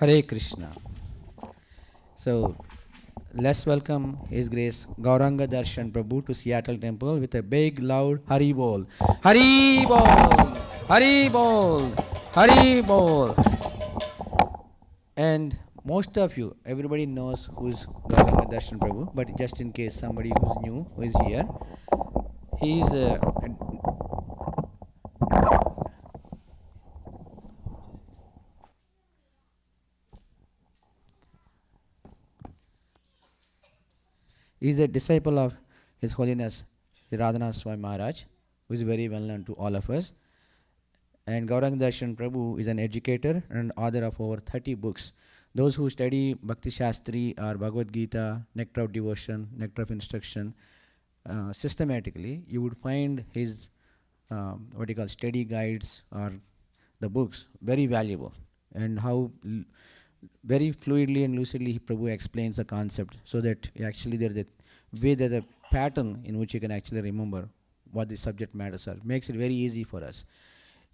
Hare Krishna. So let's welcome His Grace Gauranga Darshan Prabhu to Seattle Temple with a big loud Hari Bol. Hari Bol! Hari Bol! Hari Bol! And most of you, everybody knows who is Gauranga Darshan Prabhu, but just in case somebody who's new, who is here, he is a disciple of His Holiness Radhanath Swami Maharaj, who is very well known to all of us. And Gauranga Darshan Prabhu is an educator and author of over 30 books. Those who study Bhakti Shastri or Bhagavad Gita, Nectar of Devotion, Nectar of Instruction, systematically, you would find his what you call study guides or the books very valuable, and how very fluidly and lucidly Prabhu explains the concept, so that actually there's a way, there's a pattern in which you can actually remember what the subject matters are. Makes it very easy for us.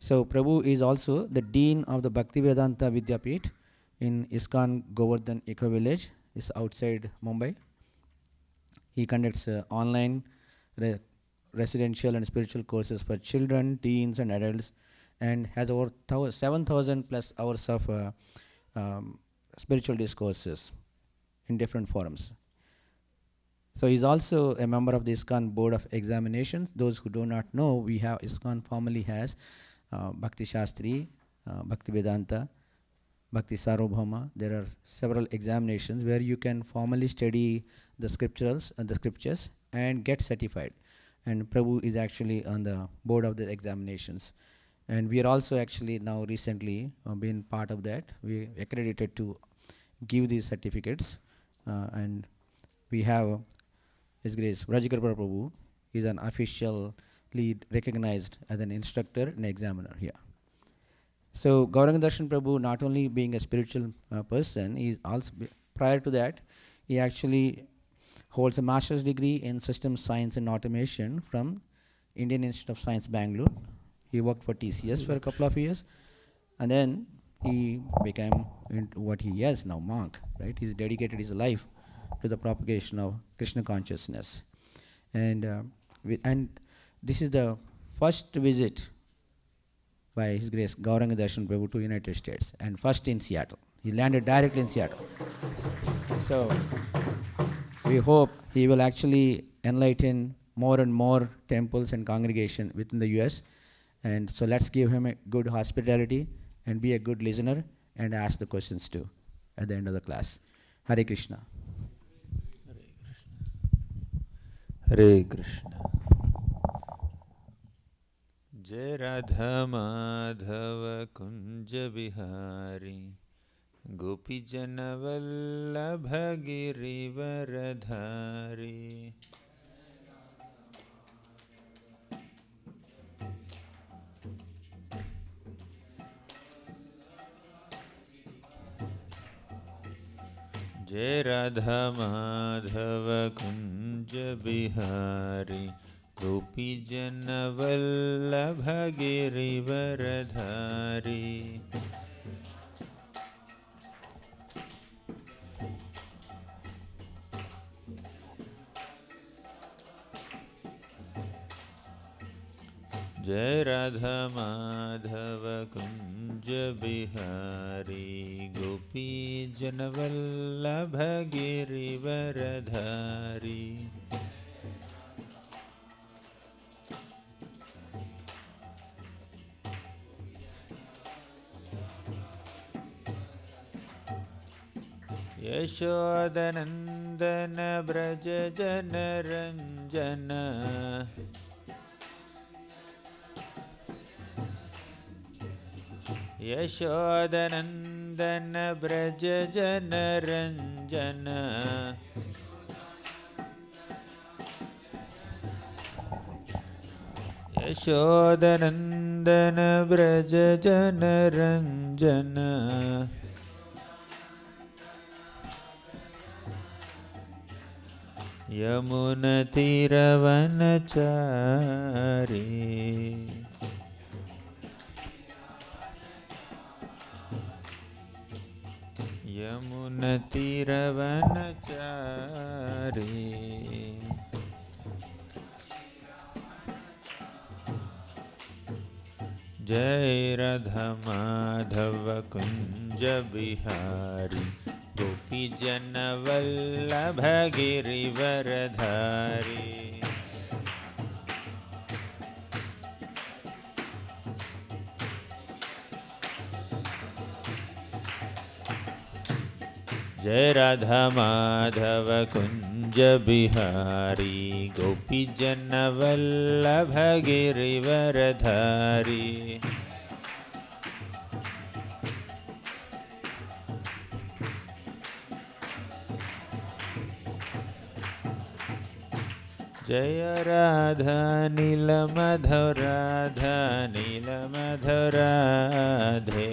So Prabhu is also the Dean of the Bhaktivedanta Vidyapit in ISKCON Govardhan Eco Village. It's outside Mumbai. He conducts online residential and spiritual courses for children, teens and adults, and has over 7,000 plus hours of spiritual discourses in different forums. So he's also a member of the ISKCON Board of Examinations. Those who do not know, we have ISKCON formally has Bhakti Shastri, Bhakti Vedanta, Bhakti Sarvabhauma. There are several examinations where you can formally study the scriptures and get certified. And Prabhu is actually on the board of the examinations. And we are also actually now recently been part of that. We accredited to give these certificates. And we have His Grace Rajagarbha Prabhu is an officially recognized as an instructor and examiner here. So Gauranga Darshan Prabhu, not only being a spiritual person, he is also, prior to that, he actually holds a master's degree in systems science and automation from Indian Institute of Science, Bangalore. He worked for TCS for a couple of years, and then he became into what he is now, monk, right? He's dedicated his life to the propagation of Krishna consciousness. And this is the first visit by His Grace Gauranga Darshan Prabhu to United States, and first in Seattle. He landed directly in Seattle. So we hope he will actually enlighten more and more temples and congregation within the US. And so let's give him a good hospitality and be a good listener and ask the questions too at the end of the class. Hare Krishna. Hare Krishna. Jai Radha Madhava Kunja Vihari Gopi Jana Vallabha Girivaradhari. Jai Radha Madhava Kunja Bihari Gopi Jana Vallabha Girivaradhari. Jai Radha Madhava Kunja Bihari Gopi Jana Vallabha Girivaradhari. Yashodanandana Braja Jana Ranjana Yashodanandana Braja Jana Ranjana. Yashodanandana Braja Jana Ranjana. Yamuna Tiravanachari. यमुनतीरवनचारी जय राधा माधव कुंज बिहारी गोपी जन वल्लभ गिरिवरधारी। जय राधा माधव कुंज बिहारी गोपी जन वल्लभ गिरिवरधारी। जय राधा नीलमधव राधा नीलमधव राधे।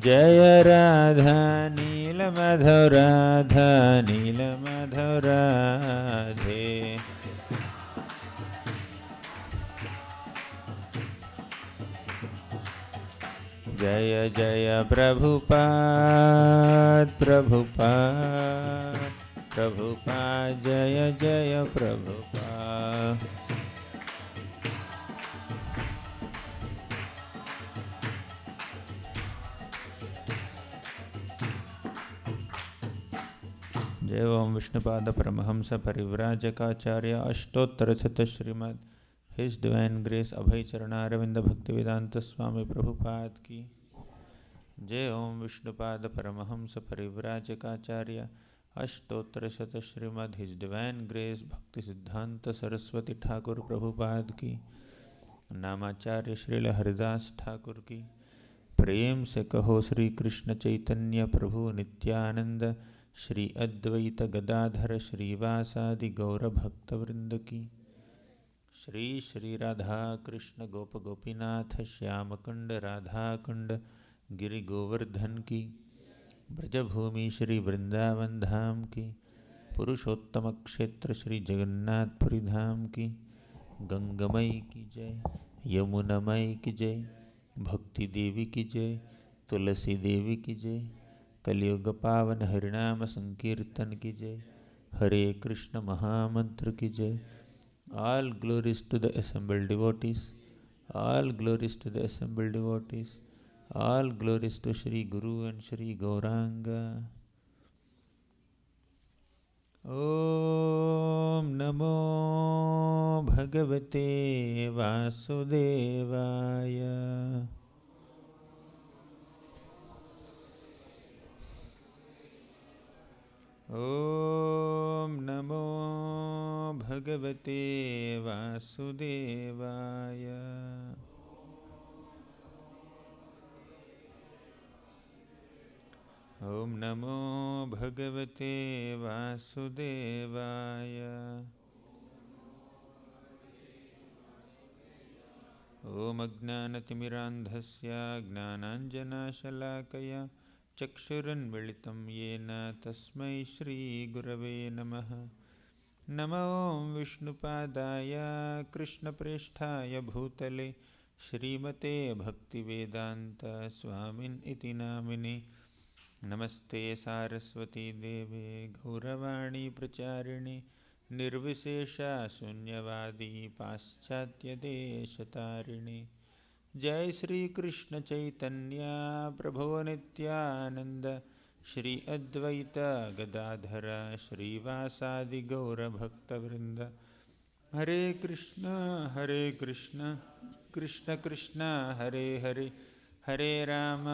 जय राधा नीलमधव राधा नीलमधव राधे। जय जय प्रभुपाद प्रभुपाद प्रभुपाद जय जय प्रभुपाद। जय ओम विष्णुपाद परमहंस परिव्राजकाचार्य अष्टोत्तर शत श्रीमद हिज डिवाइन ग्रेस अभय चरणारविंद भक्ति वेदांत स्वामी प्रभुपाद की जय। ओम विष्णुपाद परमहंस परिव्राजकाचार्य अष्टोत्तर शत श्रीमद हिज डिवाइन ग्रेस भक्ति सिद्धांत सरस्वती ठाकुर प्रभुपाद की। नामाचार्य श्रील हरिदास ठाकुर की। प्रेम से कहो श्री कृष्ण चैतन्य प्रभु नित्यानंद श्री अद्वैत गदाधर श्रीवासादि गौर भक्तवृंद की। श्री श्री राधा कृष्ण गोप गोपीनाथ श्याम कुंड राधा कुंड गिरि गोवर्धन की। ब्रजभूमि श्री वृंदावन धाम की। पुरुषोत्तम क्षेत्र श्री जगन्नाथपुरी धाम की। गंगमयी की जय, यमुनामयी की जय, भक्ति देवी की जय, तुलसी देवी की जय, कलियुग पावन हरिनाम संकीर्तन की जय, हरे कृष्ण महामंत्र की जय। All glories to the assembled devotees, all glories to the assembled devotees, all glories to Shri Guru and Shri Gauranga. Om Namo Bhagavate Vasudevaya. Om Namo Bhagavate Vasudevaya. Om Namo Bhagavate Vasudevaya. Om Ajnanatimmirandhasya Gnananjanashalakaya चक्षुरुन्मीलितं येन तस्मै श्रीगुरवे नमः। नमो विष्णुपादाय कृष्णप्रेष्ठाय भूतले श्रीमते भक्तिवेदान्त स्वामिन् इति नामिने। नमस्ते सारस्वती देवे गौरवाणी प्रचारिणे निर्विशेषा शून्यवादी पाश्चात्यदेशतारिणे। जय श्री कृष्ण चैतन्य प्रभु नित्यानंद श्री अद्वैत गदाधर श्रीवासादि गौर भक्तवृंद। हरे कृष्ण कृष्ण कृष्ण हरे हरे, हरे Ram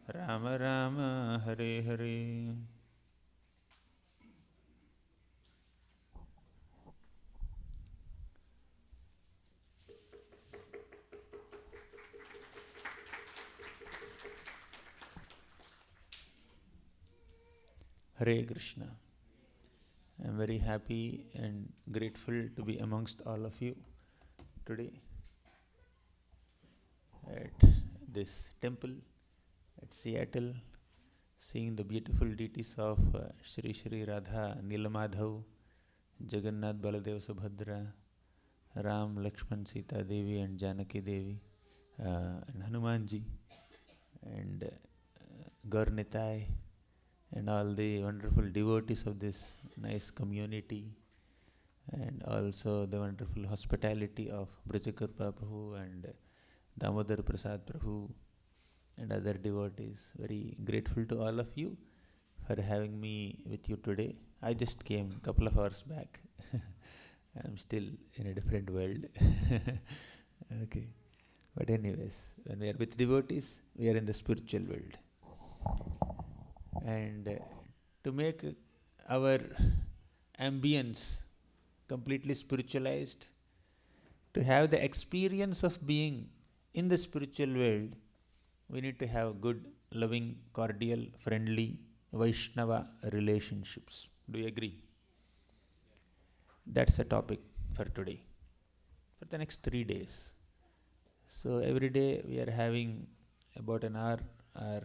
Ram Ram Hare Hare. Hare Krishna. I am very happy and grateful to be amongst all of you today at this temple at Seattle, seeing the beautiful deities of Shri Shri Radha Nilamadhav, Jagannath Baladev Subhadra, Ram, Lakshman, Sita Devi and Janaki Devi, and Hanumanji, and Gaurnitai, and all the wonderful devotees of this nice community, and also the wonderful hospitality of Brajakirpa Prabhu and Damodar Prasad Prabhu and other devotees. Very grateful to all of you for having me with you today. I just came a couple of hours back. I'm still in a different world. Okay. But anyways, when we are with devotees, we are in the spiritual world. And to make our ambience completely spiritualized, to have the experience of being in the spiritual world, we need to have good, loving, cordial, friendly, Vaishnava relationships. Do you agree? That's the topic for today, for the next 3 days. So every day we are having about an hour or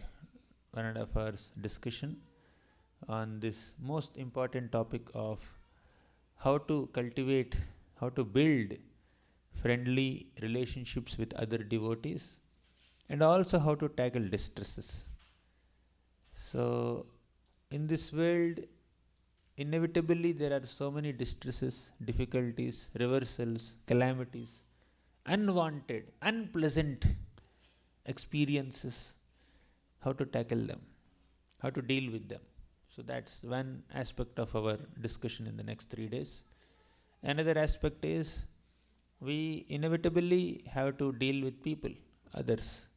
1.5 hours discussion on this most important topic of how to cultivate, how to build friendly relationships with other devotees, and also how to tackle distresses. So in this world, inevitably there are so many distresses, difficulties, reversals, calamities, unwanted, unpleasant experiences. How to tackle them, how to deal with them. So that's one aspect of our discussion in the next 3 days. Another aspect is we inevitably have to deal with people, others.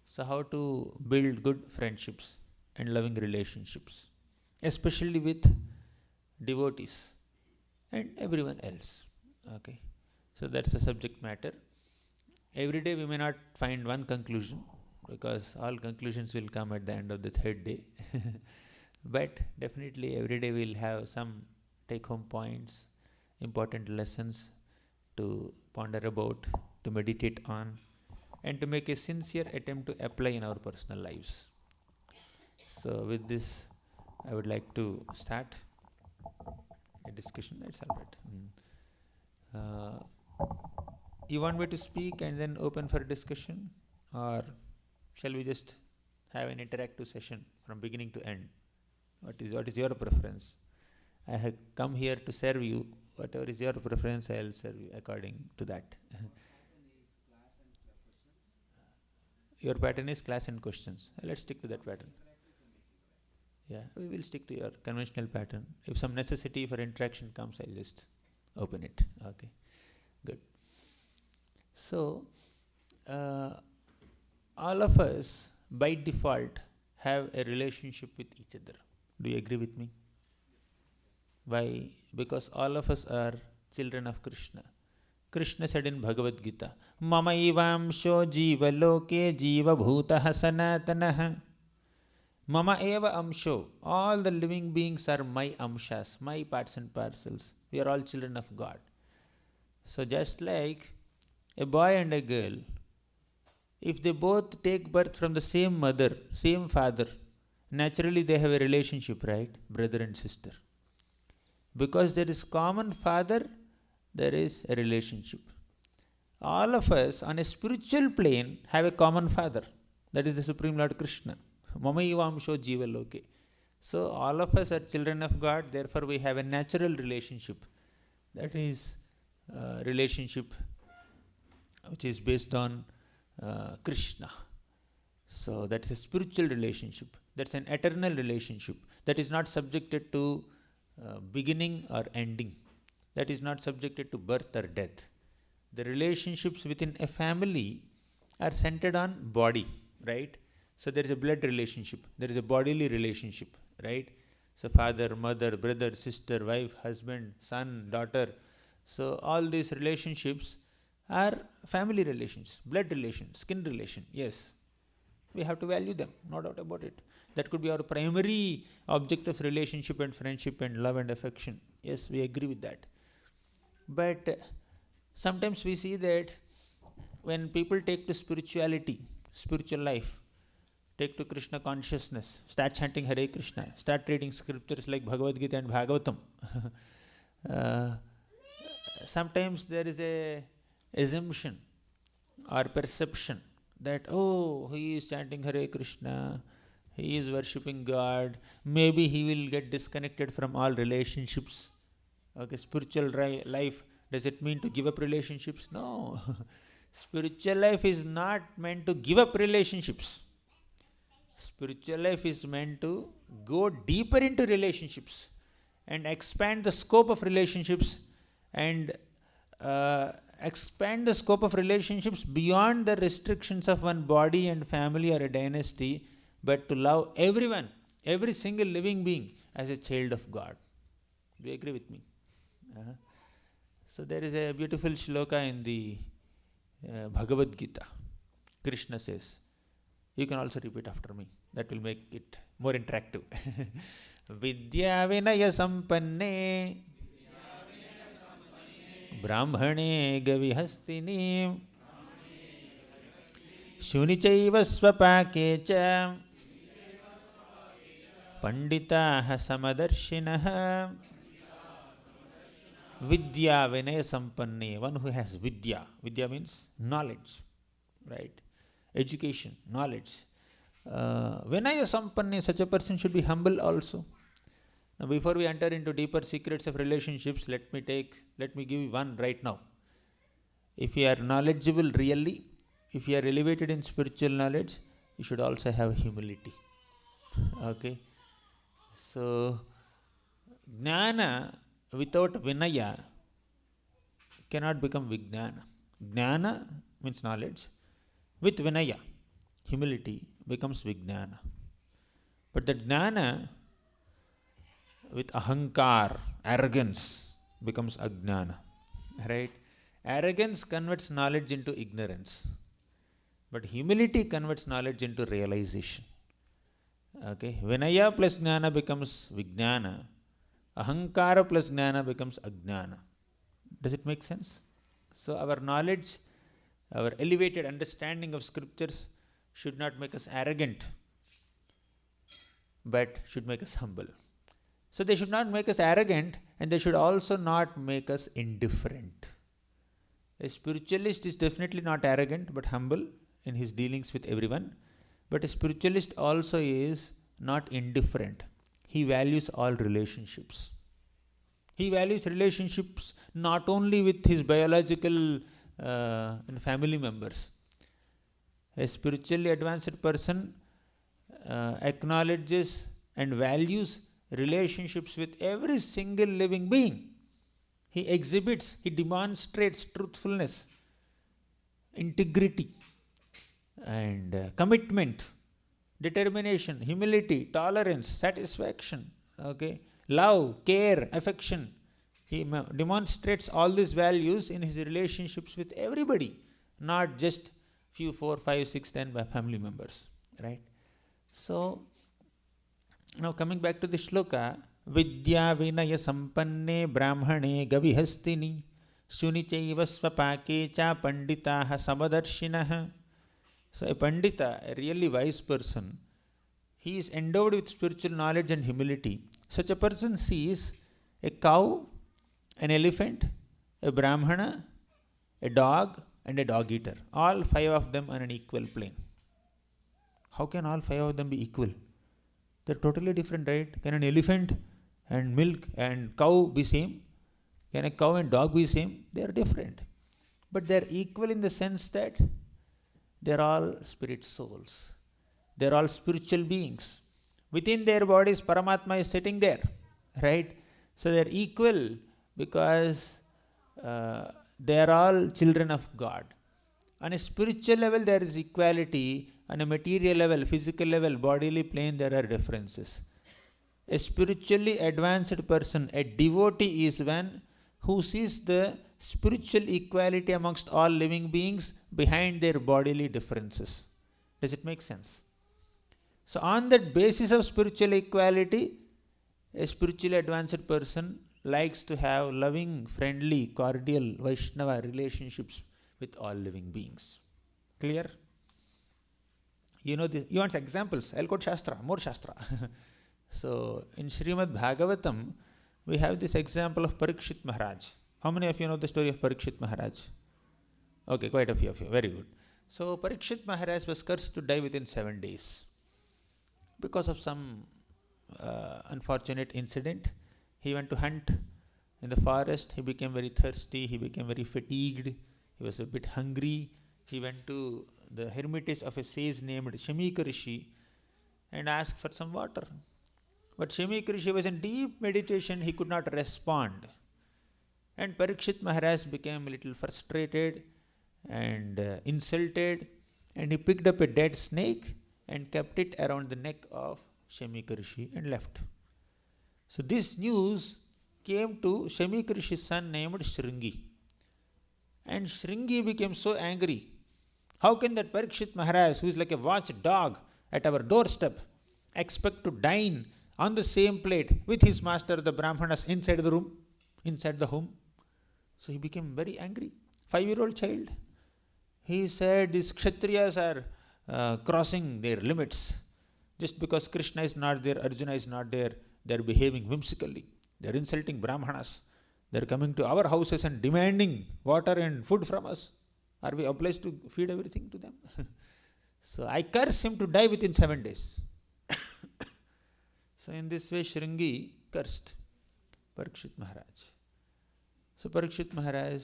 So how to build good friendships and loving relationships, especially with devotees and everyone else. Okay. So that's the subject matter. Every day we may not find one conclusion, because all conclusions will come at the end of the 3rd day. But definitely every day we'll have some take-home points, important lessons to ponder about, to meditate on, and to make a sincere attempt to apply in our personal lives. So with this, I would like to start a discussion. That's all right. You want me to speak and then open for discussion, or shall we just have an interactive session from beginning to end? What is your preference? I have come here to serve you. Whatever is your preference, I will serve you according to that. Your pattern is class and questions. Let's stick to that pattern. Yeah, we will stick to your conventional pattern. If some necessity for interaction comes, I'll just open it. Okay, good. So, all of us by default have a relationship with each other. Do you agree with me? Why? Because all of us are children of Krishna. Krishna said in Bhagavad Gita, Mama evamsho jiva loke jiva bhutah sanatanah. Mama eva amsho. All the living beings are my amshas, my parts and parcels. We are all children of God. So just like a boy and a girl, if they both take birth from the same mother, same father, naturally they have a relationship, right? Brother and sister. Because there is common father, there is a relationship. All of us on a spiritual plane have a common father. That is the Supreme Lord Krishna. Mama evamsho jiva loke. So all of us are children of God, therefore we have a natural relationship. That is relationship which is based on Krishna. So that's a spiritual relationship. That's an eternal relationship. That is not subjected to beginning or ending. That is not subjected to birth or death. The relationships within a family are centered on body, right? So there is a blood relationship. There is a bodily relationship, right? So father, mother, brother, sister, wife, husband, son, daughter. So all these relationships are family relations, blood relations, skin relation. Yes, we have to value them, no doubt about it. That could be our primary object of relationship and friendship and love and affection. Yes, we agree with that. But sometimes we see that when people take to spirituality, spiritual life, take to Krishna consciousness, start chanting Hare Krishna, start reading scriptures like Bhagavad Gita and Bhagavatam. sometimes there is a assumption or perception that, oh, he is chanting Hare Krishna, he is worshipping God, maybe he will get disconnected from all relationships. Okay, spiritual life, does it mean to give up relationships? No. Spiritual life is not meant to give up relationships. Spiritual life is meant to go deeper into relationships and expand the scope of relationships and expand the scope of relationships beyond the restrictions of one body and family or a dynasty, but to love everyone, every single living being as a child of God. Do you agree with me? So there is a beautiful shloka in the Bhagavad Gita. Krishna says, you can also repeat after me, that will make it more interactive. Vidya Vinaya Sampanne Brahmane Gavihastini Shunichaiva Swapakecha Panditaha Samadarshinaha. Vidya Vinaya Sampanne, one who has Vidya. Vidya means knowledge, right? Education, knowledge. Vinaya Sampanne, such a person should be humble also. Now, before we enter into deeper secrets of relationships, let me give you one right now. If you are knowledgeable really, if you are elevated in spiritual knowledge, you should also have humility. Okay? So, Jnana without Vinaya cannot become Vijnana. Jnana means knowledge. With Vinaya, humility, becomes Vijnana. But the Jnana with Ahankar, arrogance, becomes Ajnana. Right? Arrogance converts knowledge into ignorance. But humility converts knowledge into realization. Okay? Vinaya plus Jnana becomes Vijnana. Ahankara plus Jnana becomes Ajnana. Does it make sense? So our knowledge, our elevated understanding of scriptures should not make us arrogant, but should make us humble. So they should not make us arrogant, and they should also not make us indifferent. A spiritualist is definitely not arrogant but humble in his dealings with everyone. But a spiritualist also is not indifferent. He values all relationships. He values relationships not only with his biological and family members. A spiritually advanced person acknowledges and values relationships with every single living being. He exhibits, he demonstrates truthfulness, integrity, and commitment, determination, humility, tolerance, satisfaction, okay, love, care, affection. He demonstrates all these values in his relationships with everybody, not just few 4, 5, 6, 10 family members, right? So, now coming back to the shloka, Vidya Vinaya Sampanne Brahmane Gavihastini Shunichaiva Swapakecha Panditaha Samadarshinaha. So a Pandita, a really wise person, he is endowed with spiritual knowledge and humility. Such a person sees a cow, an elephant, a Brahmana, a dog, and a dog eater. All 5 of them on an equal plane. How can all 5 of them be equal? They're totally different, right? Can an elephant and milk and cow be same? Can a cow and dog be same? They are different. But they are equal in the sense that they are all spirit souls. They are all spiritual beings. Within their bodies, Paramatma is sitting there, right? So they are equal because they are all children of God. On a spiritual level, there is equality. On a material level, physical level, bodily plane, there are differences. A spiritually advanced person, a devotee, is one who sees the spiritual equality amongst all living beings behind their bodily differences. Does it make sense? So on that basis of spiritual equality, a spiritually advanced person likes to have loving, friendly, cordial, Vaishnava relationships with all living beings. Clear? You know, you want examples? I'll quote Shastra, more Shastra. So in Srimad Bhagavatam, we have this example of Parikshit Maharaj. How many of you know the story of Parikshit Maharaj? Okay, quite a few of you. Very good. So Parikshit Maharaj was cursed to die within 7 days because of some unfortunate incident. He went to hunt in the forest. He became very thirsty. He became very fatigued. He was a bit hungry. He went to the hermitage of a sage named Shamika Rishi and asked for some water. But Shamika Rishi was in deep meditation. He could not respond. And Parikshit Maharaj became a little frustrated and insulted, and he picked up a dead snake and kept it around the neck of Shamika Rishi and left. So this news came to Shamika Rishi's son named Shringi. And Shringi became so angry. How can that Parikshit Maharaj, who is like a watchdog at our doorstep, expect to dine on the same plate with his master, the Brahmanas, inside the room, inside the home? So he became very angry. 5-year-old child. He said these Kshatriyas are crossing their limits. Just because Krishna is not there, Arjuna is not there, they are behaving whimsically. They are insulting Brahmanas. They are coming to our houses and demanding water and food from us. Are we obliged to feed everything to them? So I curse him to die within 7 days. So in this way Shringi cursed Parikshit Maharaj. So Parikshit Maharaj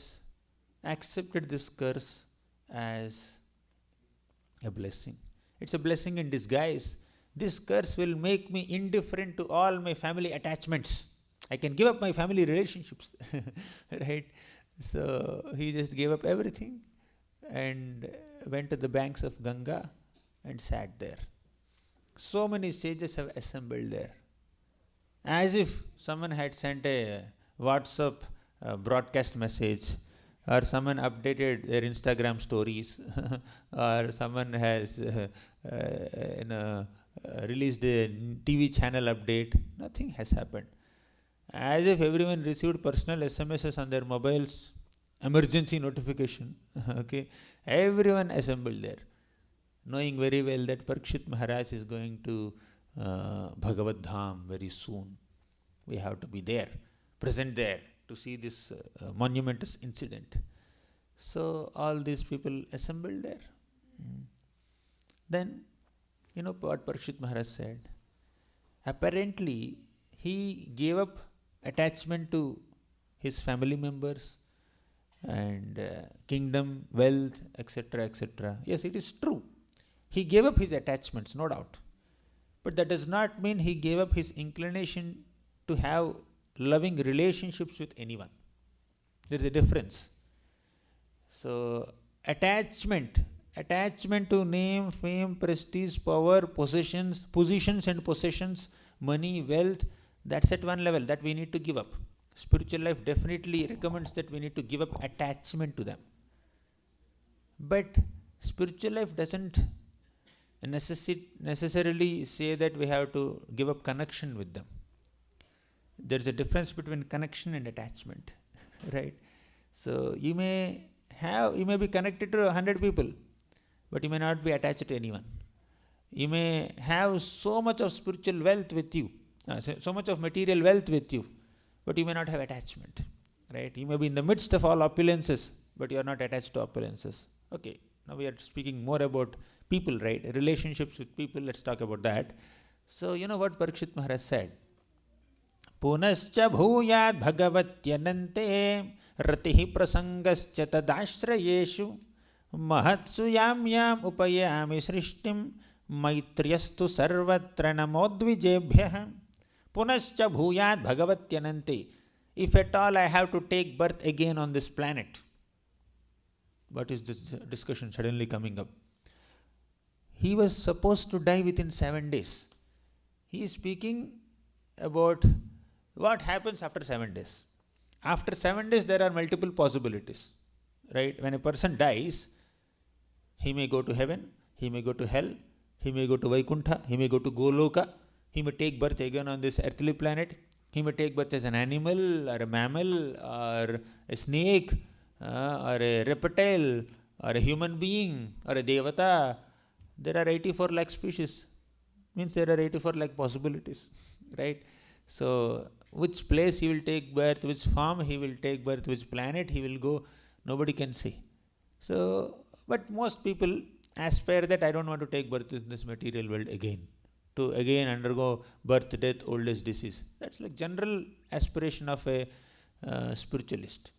accepted this curse as a blessing. It's a blessing in disguise. This curse will make me indifferent to all my family attachments. I can give up my family relationships. Right? So he just gave up everything and went to the banks of Ganga and sat there. So many sages have assembled there. As if someone had sent a WhatsApp broadcast message, or someone updated their Instagram stories, or someone has released a TV channel update. Nothing has happened. As if everyone received personal SMSs on their mobiles, emergency notification. Okay, everyone assembled there, knowing very well that Parikshit Maharaj is going to Bhagavad Dham very soon. We have to be there, present there, to see this monumentous incident. So all these people assembled there. Then, you know what Parikshit Maharaj said? Apparently, he gave up attachment to his family members and kingdom, wealth, etc., etc. Yes, it is true. He gave up his attachments, no doubt. But that does not mean he gave up his inclination to have loving relationships with anyone. There is a difference. So attachment to name, fame, prestige, power, positions and possessions, money, wealth, that's at one level that we need to give up. Spiritual life definitely recommends that we need to give up attachment to them. But spiritual life doesn't necessarily say that we have to give up connection with them. There's a difference between connection and attachment, right? So you may be connected to 100 people, but you may not be attached to anyone. You may have so much of spiritual wealth with you, so much of material wealth with you, but you may not have attachment, right? You may be in the midst of all opulences, but you are not attached to opulences. Okay, now we are speaking more about people, right? Relationships with people, let's talk about that. So you know what Parikshit Maharaj said? Punascha bhuyat bhagavatyanante ratihi prasangascha tadashrayeshu mahatsu yam upayami srishtim maitriyastu sarvatra namodvijebhyah. Punascha bhuyat bhagavatyanante. If at all I have to take birth again on this planet. What is this discussion suddenly coming up? He was supposed to die within 7 days. He is speaking about what happens after 7 days. After 7 days, there are multiple possibilities, right? When a person dies, he may go to heaven, he may go to hell, he may go to Vaikuntha, he may go to Goloka, he may take birth again on this earthly planet, he may take birth as an animal, or a mammal, or a snake, or a reptile, or a human being, or a devata. There are 84 lakh species. Means there are 84 lakh possibilities, right? So which place he will take birth, which form he will take birth, which planet he will go, nobody can say. So, but most people aspire that I don't want to take birth in this material world again, to again undergo birth, death, old age, disease. That's like general aspiration of a spiritualist.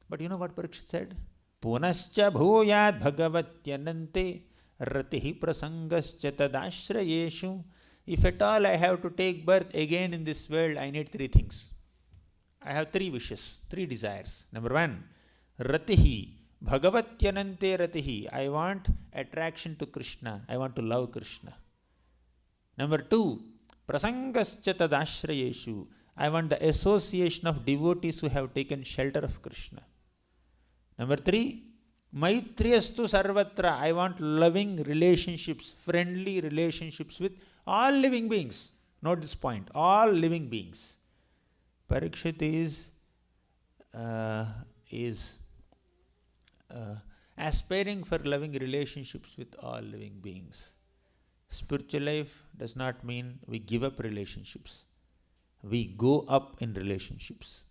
But you know what Parikshit said? Punascha bhuyat bhagavatyanante ratihi prasangascha tadashrayeshu. If at all I have to take birth again in this world, I need three things. I have three wishes, three desires. Number one, ratihi, bhagavatyanante ratihi. I want attraction to Krishna. I want to love Krishna. Number two, prasangascha tadashrayeshu. I want the association of devotees who have taken shelter of Krishna. Number three, maitriyastu sarvatra. I want loving relationships, friendly relationships with all living beings. Note this point, all living beings. Parikshit is aspiring for loving relationships with all living beings. Spiritual life does not mean we give up relationships. We go up in relationships,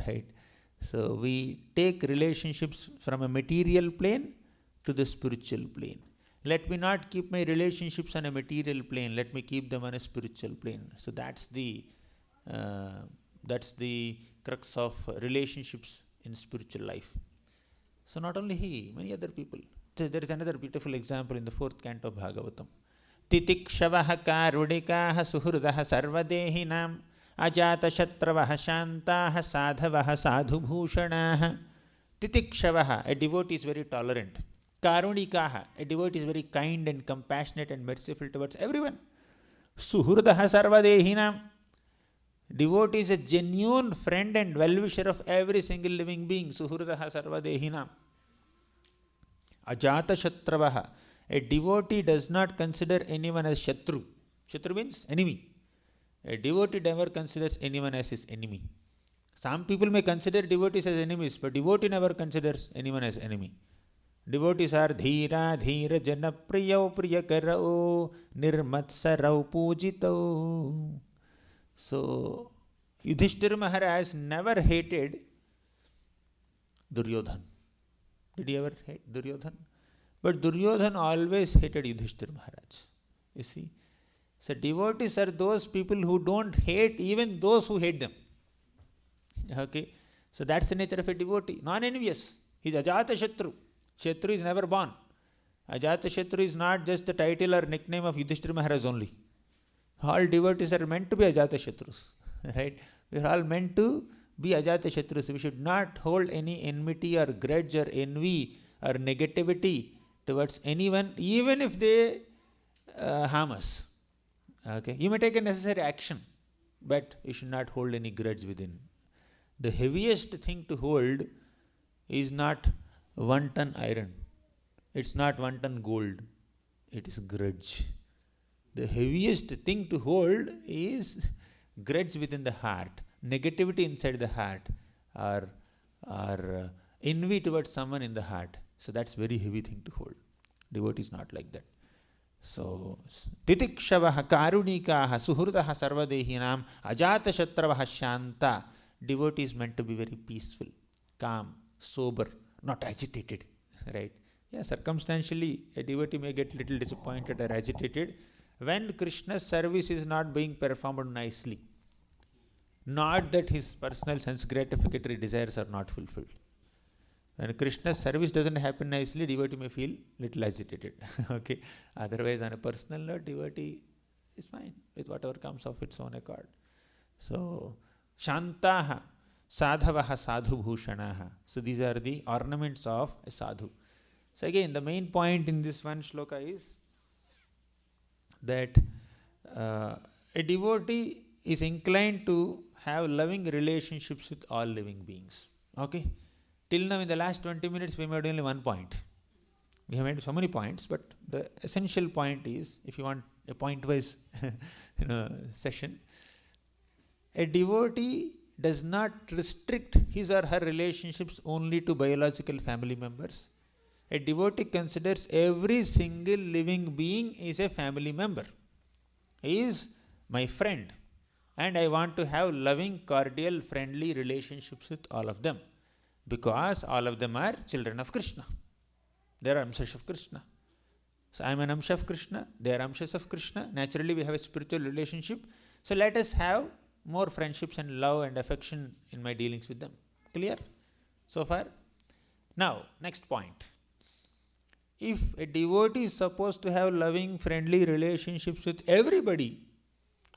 right? So we take relationships from a material plane to the spiritual plane. Let me not keep my relationships on a material plane. Let me keep them on a spiritual plane. So that's the crux of relationships in spiritual life. So not only he, many other people. So there is another beautiful example in the 4th canto of Bhagavatam. Titikshavaha karudikaha suhrudaha sarvadehinam ajatashatravaha shantaha sadhavaha sadhubhushanaha. Titikshavaha, a devotee is very tolerant. Karunikaha, a devotee is very kind and compassionate and merciful towards everyone. Suhrudaha sarvadehinam, devotee is a genuine friend and well-wisher of every single living being. Suhrudaha sarvadehinam. Ajatashatravaha, a devotee does not consider anyone as shatru. Shatru means enemy. A devotee never considers anyone as his enemy. Some people may consider devotees as enemies, but devotee never considers anyone as enemy. Devotees are dhira, dhira, jana, priyau, priyakarau, nirmatsarau, pujitau. So, Yudhishthira Maharaj never hated Duryodhan. Did he ever hate Duryodhan? But Duryodhan always hated Yudhishthira Maharaj. You see? So devotees are those people who don't hate even those who hate them. Okay? So that's the nature of a devotee. Non-envious. He is Ajata Shatru. Shatru is never born. Ajata Shatru is not just the title or nickname of Yudhishthira Maharaj only. All devotees are meant to be Ajata Shatrus. Right? We are all meant to be Ajata Shatrus. We should not hold any enmity or grudge or envy or negativity towards anyone, even if they harm us. Okay, you may take a necessary action, but you should not hold any grudge within. The heaviest thing to hold is not 1 ton iron. It's not 1 ton gold. It is grudge. The heaviest thing to hold is grudge within the heart, negativity inside the heart, or envy towards someone in the heart. So that's very heavy thing to hold. Devotee is not like that. So, titikshavaha karunikaha suhrudaha sarvadehinam ajata shatravaha shanta. Devotee is meant to be very peaceful, calm, sober, not agitated. Right? Yeah, circumstantially, a devotee may get little disappointed or agitated when Krishna's service is not being performed nicely. Not that his personal sense gratificatory desires are not fulfilled. When Krishna's service doesn't happen nicely, devotee may feel little agitated. Okay. Otherwise, on a personal note, devotee is fine with whatever comes of its own accord. So, shantaha, sadhavaha, sadhu bhushanaha. So these are the ornaments of a sadhu. So again, the main point in this one shloka is that a devotee is inclined to have loving relationships with all living beings. Okay. Till now, in the last 20 minutes, we made only one point. We have made so many points, but the essential point is, if you want a point-wise session, a devotee does not restrict his or her relationships only to biological family members. A devotee considers every single living being is a family member. He is my friend. And I want to have loving, cordial, friendly relationships with all of them, because all of them are children of Krishna. They are Amshas of Krishna. So I am an Amsha of Krishna, they are Amshas of Krishna. Naturally, we have a spiritual relationship. So let us have more friendships and love and affection in my dealings with them. Clear? So far? Now, next point. If a devotee is supposed to have loving, friendly relationships with everybody,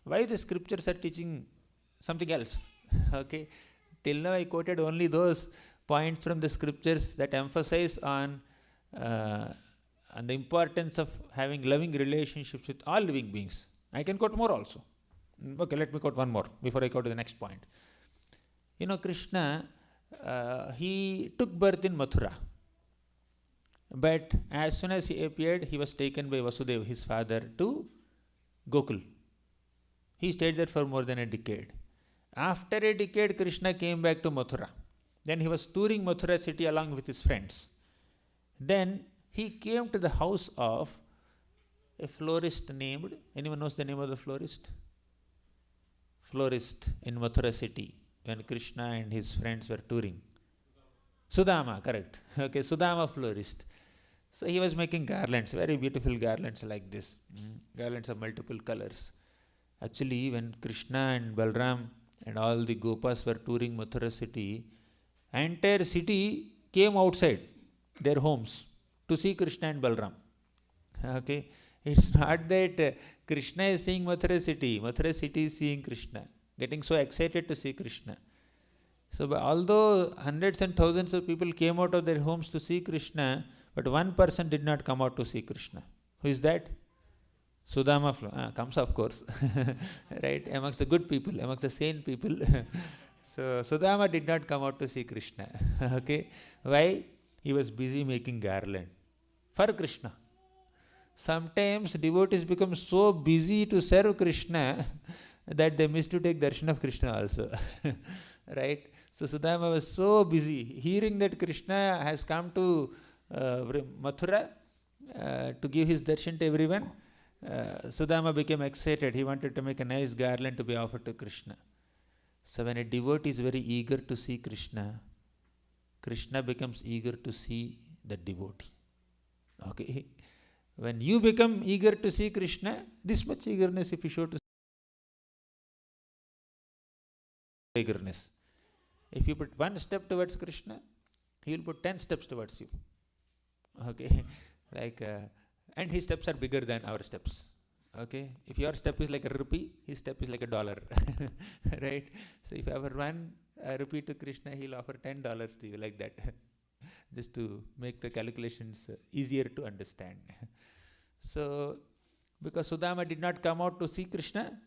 why the scriptures are teaching something else? Okay. Till now I quoted only those points from the scriptures that emphasize on the importance of having loving relationships with all living beings. I can quote more also. Okay, let me quote one more before I go to the next point. Krishna, he took birth in Mathura. But as soon as he appeared, he was taken by Vasudeva, his father, to Gokul. He stayed there for more than a decade. After a decade, Krishna came back to Mathura. Then he was touring Mathura city along with his friends. Then he came to the house of a florist named, anyone knows the name of the florist? Florist in Mathura city when Krishna and his friends were touring. Sudama, correct. Okay, Sudama florist. So he was making garlands, very beautiful garlands like this. Garlands of multiple colors. Actually, when Krishna and Balram and all the Gopas were touring Mathura city, entire city came outside their homes to see Krishna and Balram. Okay, it's not that Krishna is seeing Mathura city is seeing Krishna, getting so excited to see Krishna. So although hundreds and thousands of people came out of their homes to see Krishna, but one person did not come out to see Krishna. Who is that? Sudama comes, of course, right, amongst the good people, amongst the sane people. So Sudama did not come out to see Krishna. Okay, why? He was busy making garland for Krishna. Sometimes devotees become so busy to serve Krishna that they miss to take darshan of Krishna also. Right? So Sudama was so busy hearing that Krishna has come to Mathura to give his darshan to everyone. Sudama became excited. He wanted to make a nice garland to be offered to Krishna. So when a devotee is very eager to see Krishna, Krishna becomes eager to see the devotee. Okay. When you become eager to see Krishna, this much eagerness if you show to eagerness. If you put one step towards Krishna, he will put 10 steps towards you. Okay. And his steps are bigger than our steps. Okay. If your step is like a rupee, his step is like $1. Right. So if you offer one rupee to Krishna, he'll offer $10 to you, like that. Just to make the calculations easier to understand. So, because Sudama did not come out to see Krishna,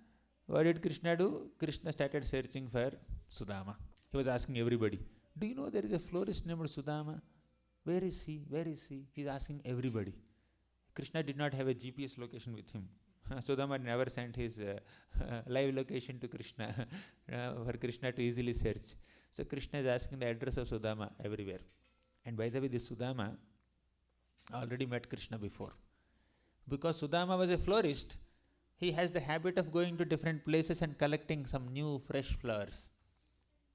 what did Krishna do? Krishna started searching for Sudama. He was asking everybody, do you know there is a florist named Sudama? Where is he? Where is he? He's asking everybody. Krishna did not have a GPS location with him. Sudama never sent his live location to Krishna for Krishna to easily search. So Krishna is asking the address of Sudama everywhere. And by the way, this Sudama already met Krishna before. Because Sudama was a florist, he has the habit of going to different places and collecting some new fresh flowers.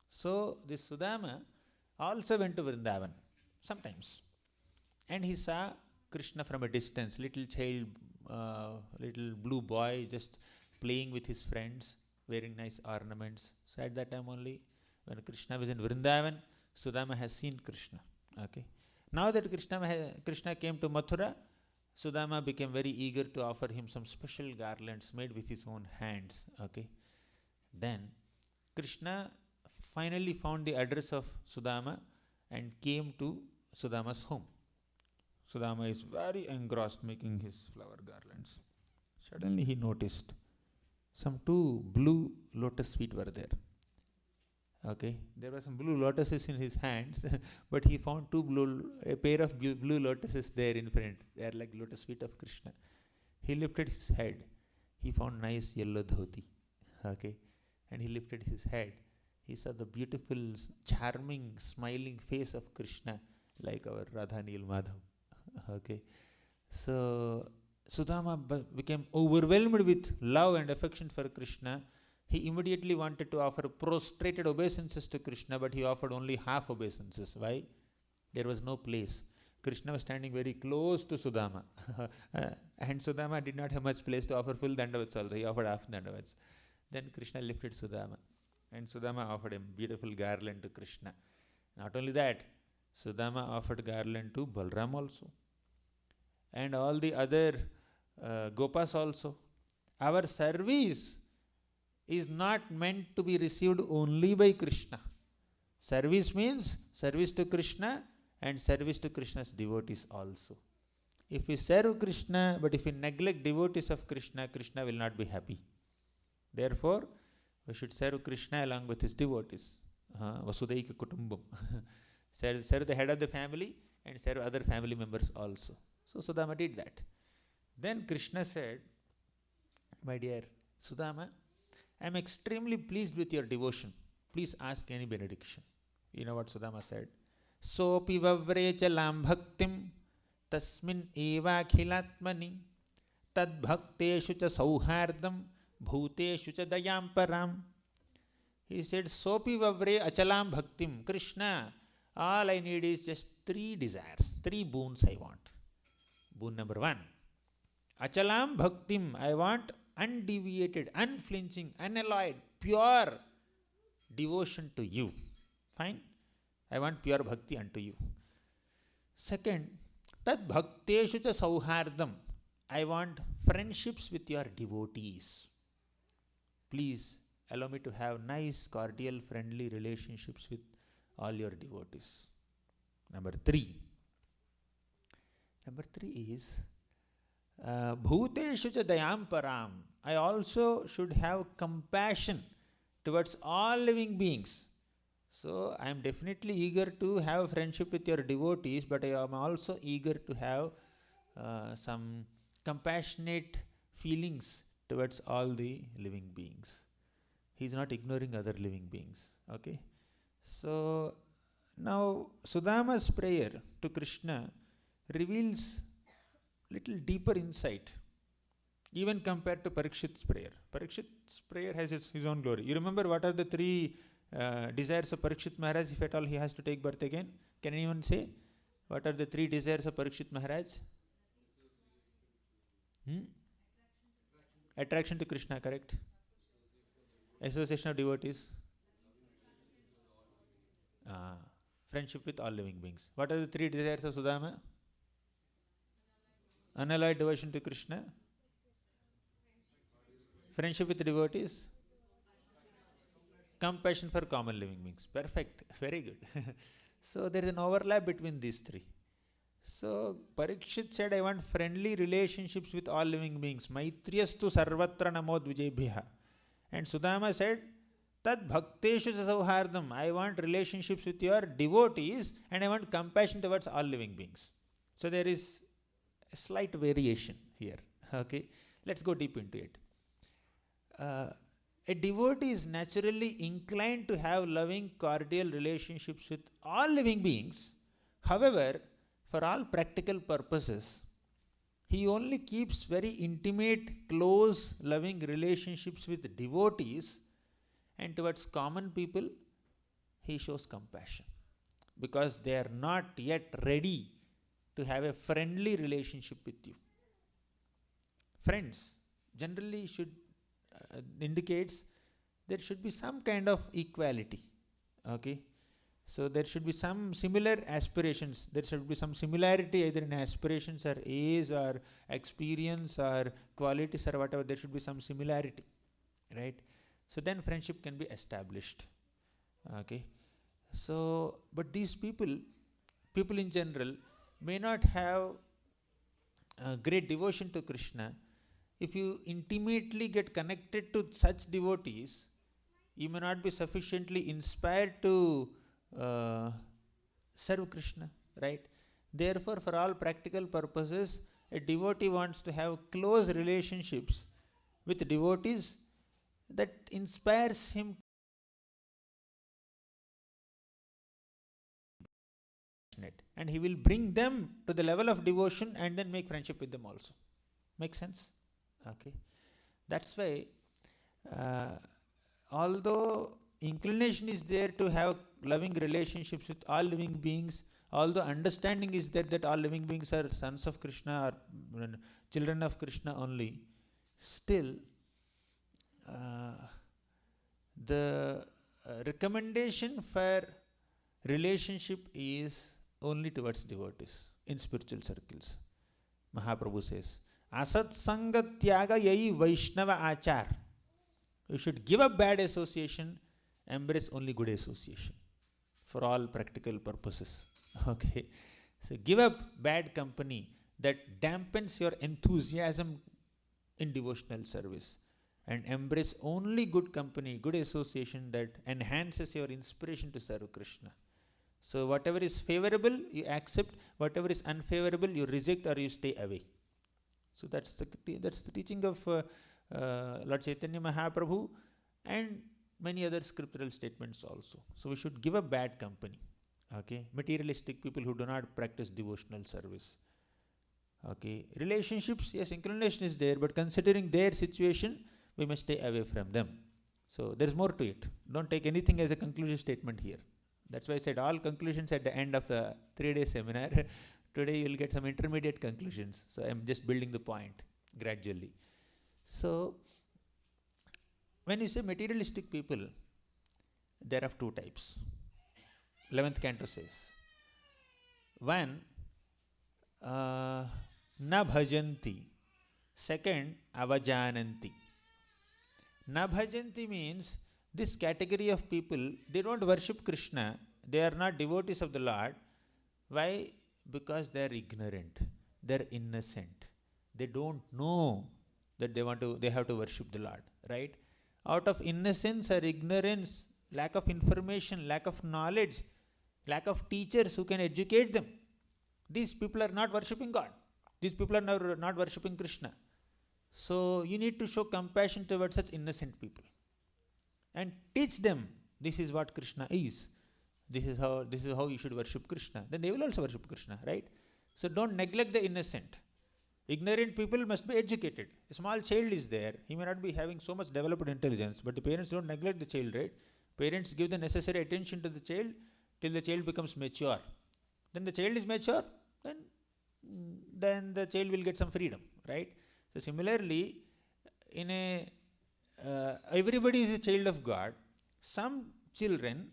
So this Sudama also went to Vrindavan sometimes. And he saw Krishna from a distance, little child, little blue boy just playing with his friends, wearing nice ornaments. So at that time only, when Krishna was in Vrindavan, Sudama has seen Krishna. Okay. Now that Krishna came to Mathura, Sudama became very eager to offer him some special garlands made with his own hands. Okay. Then Krishna finally found the address of Sudama and came to Sudama's home. Sudama is very engrossed making his flower garlands. Suddenly he noticed some 2 blue lotus feet were there. Okay, there were some blue lotuses in his hands, but he found a pair of blue lotuses there in front. They are like lotus feet of Krishna. He lifted his head. He found nice yellow dhoti. Okay, and he lifted his head. He saw the beautiful, charming, smiling face of Krishna, like our Radha Neel Madhav. Okay, so Sudama became overwhelmed with love and affection for Krishna, he immediately wanted to offer prostrated obeisances to Krishna, but he offered only half obeisances. Why? There was no place. Krishna was standing very close to Sudama. And Sudama did not have much place to offer full dandavats also. He offered half dandavats. Then Krishna lifted Sudama. And Sudama offered a beautiful garland to Krishna. Not only that, Sudama offered garland to Balram also. And all the other Gopas also. Our service is not meant to be received only by Krishna. Service means service to Krishna and service to Krishna's devotees also. If we serve Krishna, but if we neglect devotees of Krishna, Krishna will not be happy. Therefore, we should serve Krishna along with his devotees. Vasudaika Kutumbam. serve the head of the family and serve other family members also. So Sudama did that. Then Krishna said, my dear Sudama, I am extremely pleased with your devotion. Please ask any benediction. You know what Sudama said? Sopi vavrechalam bhaktim tasmin eva khilatmani tad bhakteshu cha sauhardam bhuteshu cha dayam param. He said, Sopi vavre achalam bhaktim. Krishna, all I need is just 3 desires, 3 boons I want. Boon number 1. Achalam bhaktim. I want undeviated, unflinching, unalloyed, pure devotion to you. Fine? I want pure bhakti unto you. Second, tad bhakteshu cha sauhardam. I want friendships with your devotees. Please allow me to have nice, cordial, friendly relationships with all your devotees. Number 3. Number 3 is Bhuteshu cha dayam param. I also should have compassion towards all living beings. So I am definitely eager to have friendship with your devotees, but I am also eager to have some compassionate feelings towards all the living beings. He is not ignoring other living beings. Okay. So now Sudama's prayer to Krishna reveals little deeper insight, even compared to Parikshit's prayer. Parikshit's prayer has his own glory. You remember what are the 3 desires of Parikshit Maharaj, if at all he has to take birth again? Can anyone say? What are the 3 desires of Parikshit Maharaj? Attraction to Krishna, correct? Association of devotees. Friendship with all living beings. What are the 3 desires of Sudama? Unalloyed devotion to Krishna. Friendship with devotees. Compassion for common living beings. Perfect. Very good. So there is an overlap between these 3. So Parikshit said, I want friendly relationships with all living beings. Maitriyastu sarvatra namo dvijebhya. And Sudama said, Tad bhakteshu sauhardam. I want relationships with your devotees and I want compassion towards all living beings. So there is a slight variation here. Okay, let's go deep into it. A devotee is naturally inclined to have loving, cordial relationships with all living beings. However, for all practical purposes, he only keeps very intimate, close, loving relationships with devotees, and towards common people, he shows compassion because they are not yet ready to have a friendly relationship with you. Friends generally should indicates there should be some kind of equality. Okay, so there should be some similar aspirations. There should be some similarity either in aspirations or age or experience or qualities or whatever. There should be some similarity, right? So then friendship can be established. Okay, so but these people in general may not have great devotion to Krishna. If you intimately get connected to such devotees, you may not be sufficiently inspired to serve Krishna, right? Therefore, for all practical purposes, a devotee wants to have close relationships with devotees that inspires him, and he will bring them to the level of devotion and then make friendship with them also. Make sense? Okay. That's why although inclination is there to have loving relationships with all living beings, although understanding is there that all living beings are sons of Krishna or children of Krishna only, still the recommendation for relationship is only towards devotees in spiritual circles. Mahaprabhu says, Asat Sanga Tyaga Yai Vaishnava Achar. You should give up bad association, embrace only good association for all practical purposes. Okay. So give up bad company that dampens your enthusiasm in devotional service, and embrace only good company, good association that enhances your inspiration to serve Krishna. So whatever is favorable, you accept. Whatever is unfavorable, you reject or you stay away. So that's the teaching of Lord Chaitanya Mahaprabhu and many other scriptural statements also. So we should give up bad company. Okay, materialistic people who do not practice devotional service. Okay, relationships, yes, inclination is there, but considering their situation, we must stay away from them. So there's more to it. Don't take anything as a conclusive statement here. That's why I said all conclusions at the end of the 3-day seminar. Today you will get some intermediate conclusions. So I'm just building the point gradually. So when you say materialistic people, there are two types. 11th canto says, one, na bhajanti. Second, avajananti. Na bhajanti means this category of people, they don't worship Krishna, they are not devotees of the Lord. Why? Because they are ignorant, they are innocent, they don't know that they have to worship the Lord, right? Out of innocence or ignorance, lack of information, lack of knowledge, lack of teachers who can educate them, these people are not worshipping God. These people are not worshipping Krishna. So you need to show compassion towards such innocent people and teach them this is what Krishna is. This is how you should worship Krishna. Then they will also worship Krishna, right? So don't neglect the innocent. Ignorant people must be educated. A small child is there. He may not be having so much developed intelligence, but the parents don't neglect the child, right? Parents give the necessary attention to the child till the child becomes mature. Then the child is mature, then the child will get some freedom, right? So similarly, everybody is a child of God. Some children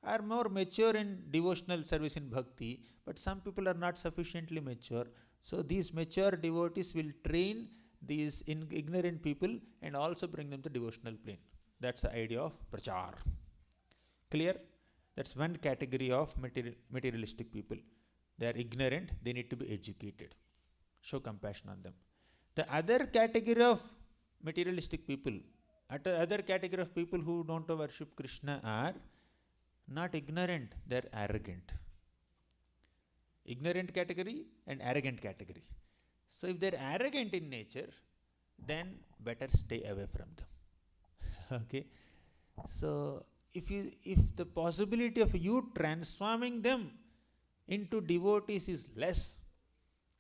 are more mature in devotional service in bhakti, but some people are not sufficiently mature. So these mature devotees will train these ignorant people and also bring them to devotional plane. That's the idea of prachar. Clear? That's one category of materialistic people. They are ignorant, they need to be educated. Show compassion on them. The other category of materialistic people, other category of people who don't worship Krishna are not ignorant, they are arrogant. Ignorant category and arrogant category. So if they are arrogant in nature, then better stay away from them. Okay? So if the possibility of you transforming them into devotees is less,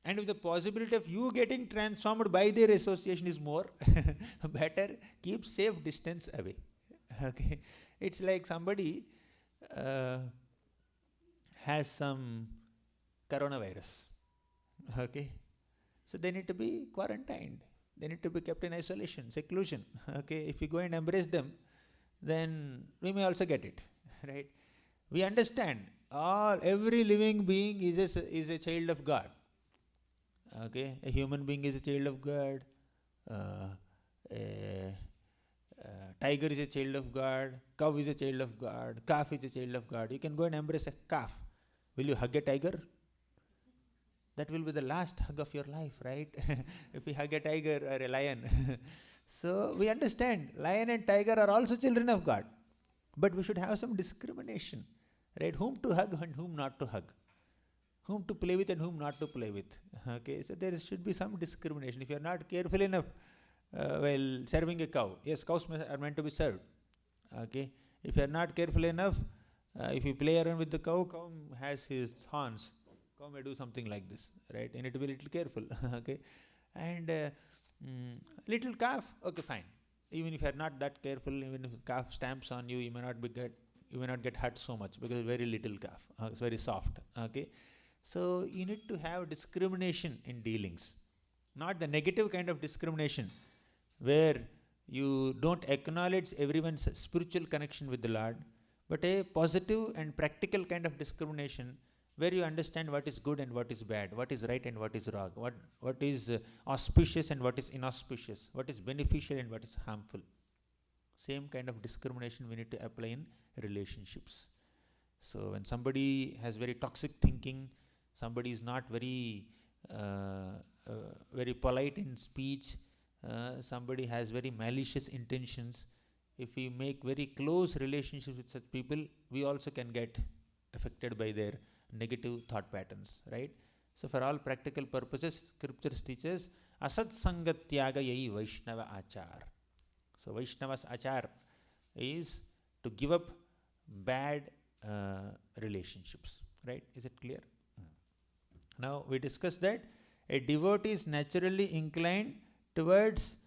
and if the possibility of you getting transformed by their association is more, better keep safe distance away. Okay, it's like somebody has some coronavirus. Okay, so they need to be quarantined. They need to be kept in isolation, seclusion. Okay, if we go and embrace them, then we may also get it, right? We understand every living being is a child of God. Okay, a human being is a child of God. A tiger is a child of God. Cow is a child of God. Calf is a child of God. You can go and embrace a calf. Will you hug a tiger? That will be the last hug of your life, right? If you hug a tiger or a lion. So we understand lion and tiger are also children of God. But we should have some discrimination, right? Whom to hug and whom not to hug. Whom to play with and whom not to play with. Okay, so there should be some discrimination. If you are not careful enough while serving a cow, yes, cows are meant to be served. Okay, if you are not careful enough, if you play around with the cow, cow has his horns. Cow may do something like this, right? You need to be a little careful. Okay, and little calf, okay, fine. Even if you are not that careful, even if calf stamps on you, you may not get hurt so much because very little calf. It's very soft. Okay, so you need to have discrimination in dealings, not the negative kind of discrimination where you don't acknowledge everyone's spiritual connection with the Lord, but a positive and practical kind of discrimination where you understand what is good and what is bad, what is right and what is wrong, what is auspicious and what is inauspicious, what is beneficial and what is harmful. Same kind of discrimination we need to apply in relationships. So when somebody has very toxic thinking, somebody is not very very polite in speech, somebody has very malicious intentions, if we make very close relationships with such people, we also can get affected by their negative thought patterns, right? So for all practical purposes, scriptures teaches asat sangatyaga yai Vaishnava achar. So Vaishnava's achar is to give up bad relationships, right? Is it clear? Now we discussed that a devotee is naturally inclined towards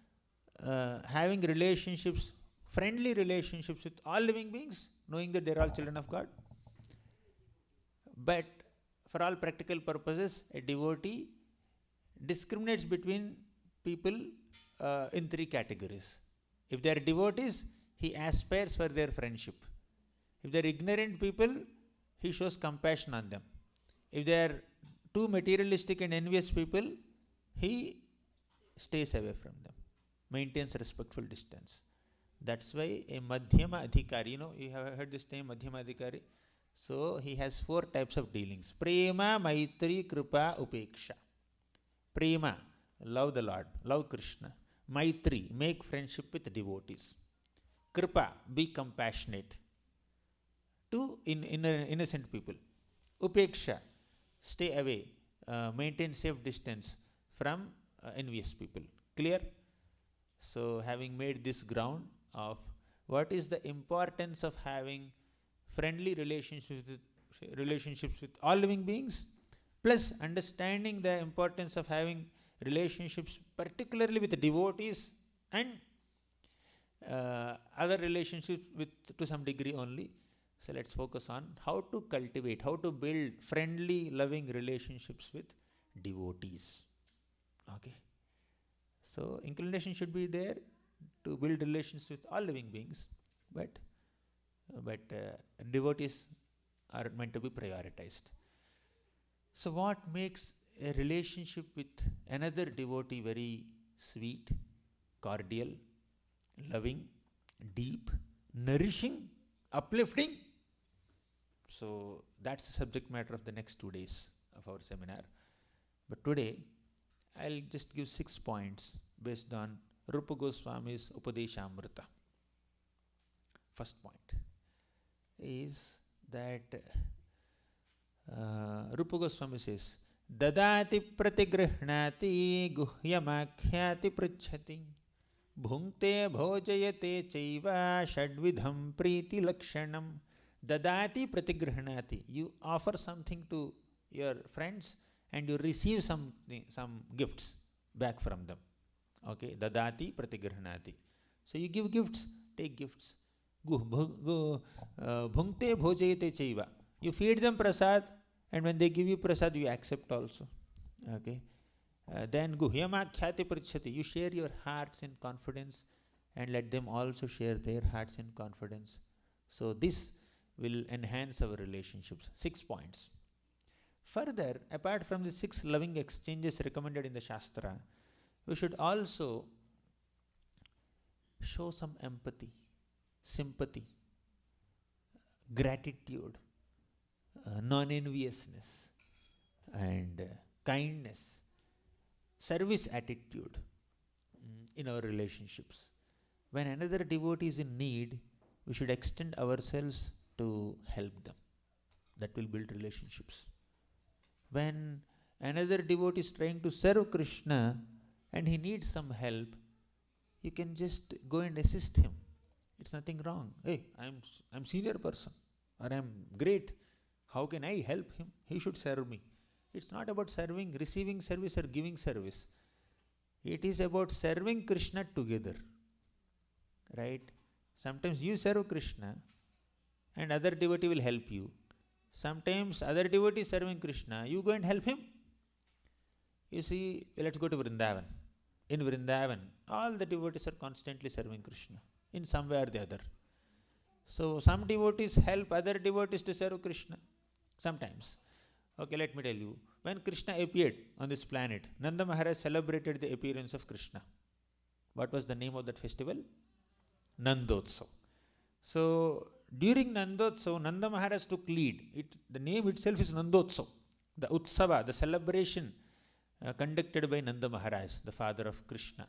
having relationships, friendly relationships with all living beings, knowing that they are all children of God. But for all practical purposes, a devotee discriminates between people in three categories. If they are devotees, he aspires for their friendship. If they are ignorant people, he shows compassion on them. If they are too materialistic and envious people, he stays away from them, maintains respectful distance. That's why a Madhyama Adhikari, you have heard this name Madhyama Adhikari. So he has 4 types of dealings. Prema, Maitri, Kripa, Upeksha. Prema, love the Lord, love Krishna. Maitri, make friendship with devotees. Kripa, be compassionate to innocent people. Upeksha, stay away, maintain safe distance from envious people. Clear? So having made this ground of what is the importance of having friendly relationships with all living beings, plus understanding the importance of having relationships particularly with devotees and other relationships with to some degree only. So let's focus on how to cultivate, how to build friendly, loving relationships with devotees. Okay. So inclination should be there to build relations with all living beings, but devotees are meant to be prioritized. So what makes a relationship with another devotee very sweet, cordial, loving, deep, nourishing, uplifting? So that's the subject matter of the next 2 days of our seminar. But today I'll just give 6 points based on Rupa Goswami's Upadeshamrita. First point is that Rupa Goswami says, Dadati pratigrihnati guhyamakhyati pritchati bhunkte bhojayate chaiva shadvidham priti lakshanam. Dadati pratigrihnati. You offer something to your friends and you receive some gifts back from them. Okay, dadati pratigrihnati. So you give gifts, take gifts. Bhunkte bhojayate chaiva. You feed them prasad, and when they give you prasad, you accept also. Okay. Then guhyamakhyati pritchati. You share your hearts in confidence and let them also share their hearts in confidence. So this will enhance our relationships. 6 points. Further, apart from the 6 loving exchanges recommended in the Shastra, we should also show some empathy, sympathy, gratitude, non-enviousness, and kindness, service attitude in our relationships. When another devotee is in need, we should extend ourselves to help them. That will build relationships. When another devotee is trying to serve Krishna and he needs some help, you can just go and assist him. It's nothing wrong. Hey, I'm senior person, or I'm great. How can I help him? He should serve me. It's not about serving, receiving service or giving service. It is about serving Krishna together. right? Sometimes you serve Krishna and other devotee will help you. Sometimes other devotee serving Krishna, you go and help him. You see, let's go to Vrindavan. In Vrindavan, all the devotees are constantly serving Krishna in some way or the other. So some devotees help other devotees to serve Krishna. Sometimes. Okay, let me tell you. When Krishna appeared on this planet, Nanda Maharaj celebrated the appearance of Krishna. What was the name of that festival? Nandotsav. So during Nandotsav, Nanda Maharaj took lead. The name itself is Nandotsav. The Utsava, the celebration conducted by Nanda Maharaj, the father of Krishna.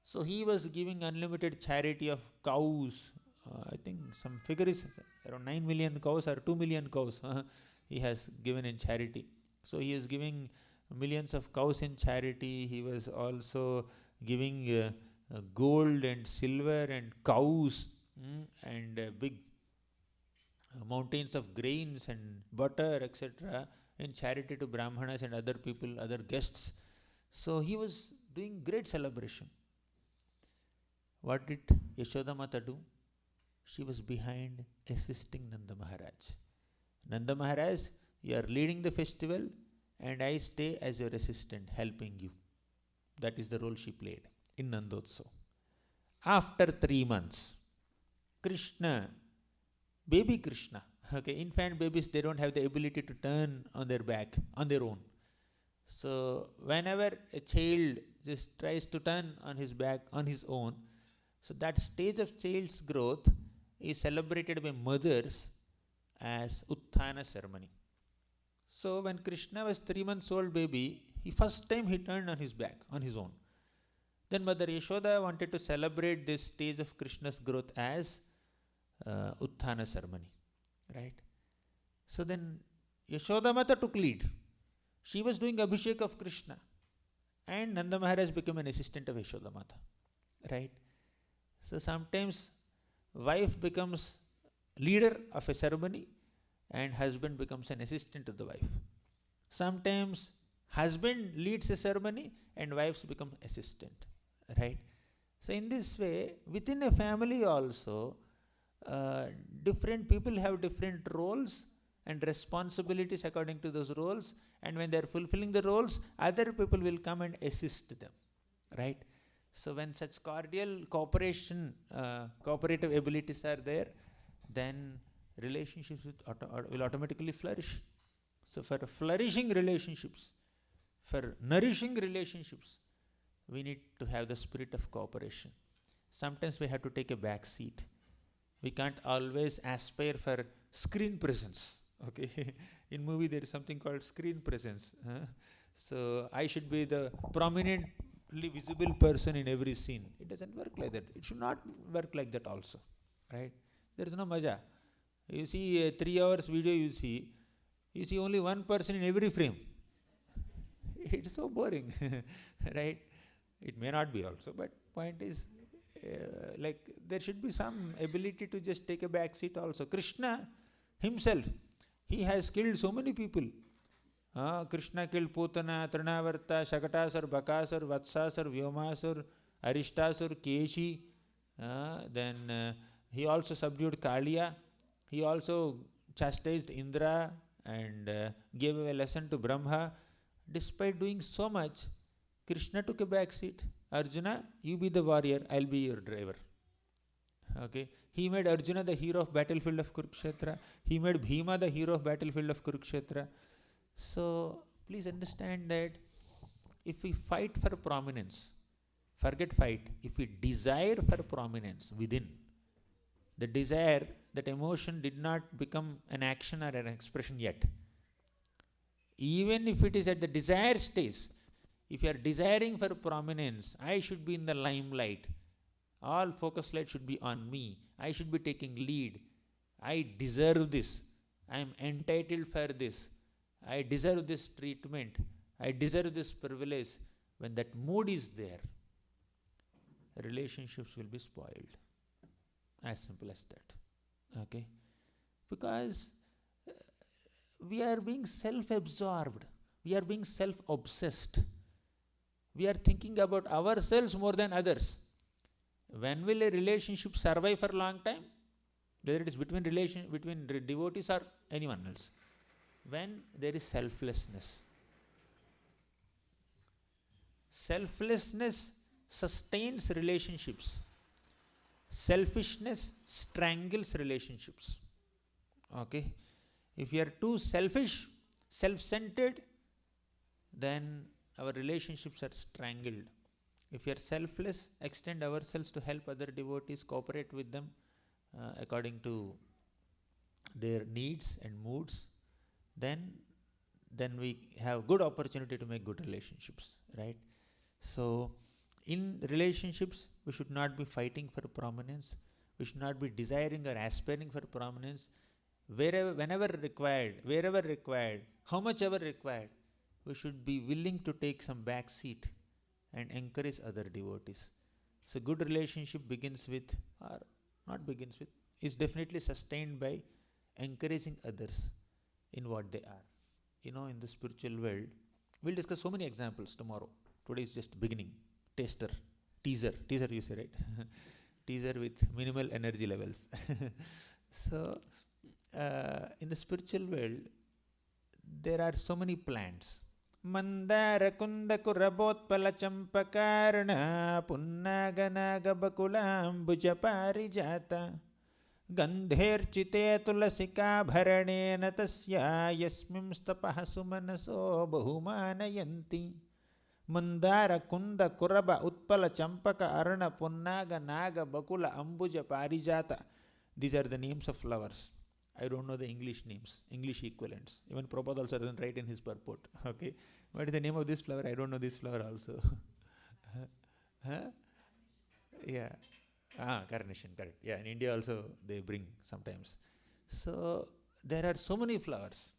So he was giving unlimited charity of cows. I think some figure is around 9 million cows or 2 million cows he has given in charity. So he is giving millions of cows in charity. He was also giving gold and silver and cows and big mountains of grains and butter, etc., in charity to Brahmanas and other people, other guests. So he was doing great celebration. What did Yashoda Mata do? She was behind assisting Nanda Maharaj. Nanda Maharaj, you are leading the festival and I stay as your assistant helping you. That is the role she played in Nandotsav. After 3 months, Krishna, baby Krishna, okay, infant babies, they don't have the ability to turn on their back on their own. So whenever a child just tries to turn on his back on his own, so that stage of child's growth is celebrated by mothers as Utthana ceremony. So when Krishna was 3 months old baby, first time he turned on his back on his own. Then Mother Yashoda wanted to celebrate this stage of Krishna's growth as Utthana ceremony, right? So then Yashoda Mata took lead. She was doing Abhishek of Krishna and Nanda Maharaj became an assistant of Yashoda Mata, right? So sometimes wife becomes leader of a ceremony and husband becomes an assistant to the wife. Sometimes husband leads a ceremony and wives become assistant, right? So in this way, within a family also, different people have different roles and responsibilities according to those roles, and when they are fulfilling the roles, other people will come and assist them, right? So when such cordial cooperation, cooperative abilities are there, then relationships will automatically flourish. So for flourishing relationships, for nourishing relationships, we need to have the spirit of cooperation. Sometimes we have to take a back seat. We can't always aspire for screen presence. Okay, in movie there is something called screen presence. So I should be the prominently visible person in every scene. It doesn't work like that. It should not work like that also, right? There is no maja. You see a 3 hours video, you see only one person in every frame. It's so boring, right? It may not be also, but point is, like there should be some ability to just take a back seat also. Krishna himself, he has killed so many people. Krishna killed Putana, Trinavarta, Shakatasur, Bakasur, Vatsasur, Vyomasur, Arishtasur, Keshi. Then he also subdued Kaliya. He also chastised Indra and gave a lesson to Brahma. Despite doing so much, Krishna took a back seat. Arjuna, you be the warrior, I'll be your driver. Okay. He made Arjuna the hero of battlefield of Kurukshetra. He made Bhima the hero of battlefield of Kurukshetra. So please understand that if we fight for prominence, forget fight, if we desire for prominence within, the desire, that emotion did not become an action or an expression yet. Even if it is at the desire stage, if you are desiring for prominence, I should be in the limelight. All focus light should be on me. I should be taking lead. I deserve this. I am entitled for this. I deserve this treatment. I deserve this privilege. When that mood is there, relationships will be spoiled. As simple as that. Okay? Because we are being self-absorbed. We are being self-obsessed. We are thinking about ourselves more than others. When will a relationship survive for a long time? Whether it is between devotees or anyone else. When there is selflessness. Selflessness sustains relationships. Selfishness strangles relationships. Okay? If we are too selfish, self-centered, then our relationships are strangled. If we are selfless, extend ourselves to help other devotees, cooperate with them according to their needs and moods, then we have good opportunity to make good relationships, right? So, in relationships, we should not be fighting for prominence. We should not be desiring or aspiring for prominence. Whenever required, how much ever required, we should be willing to take some back seat and encourage other devotees. So good relationship begins with, or not begins with, is definitely sustained by encouraging others in what they are. In the spiritual world, we'll discuss so many examples tomorrow. Today is just beginning, teaser you say, right? Teaser with minimal energy levels. So, in the spiritual world, there are so many plants. Mandara kunda kurabotpala champakarna punnaganaga bakulambuja parijata gandherchite tulasika bharanena tasya yasmimstapah sumanaso bahumanayanti. Mandara kunda kuraba utpala champaka arana punnaga naga bakula ambuja parijata. These are the names of flowers. I don't know the English names, English equivalents. Even Prabhupada also doesn't write in his purport. Okay, what is the name of this flower? I don't know this flower also. Huh? Yeah. Carnation, correct. Yeah, in India also they bring sometimes. So there are so many flowers.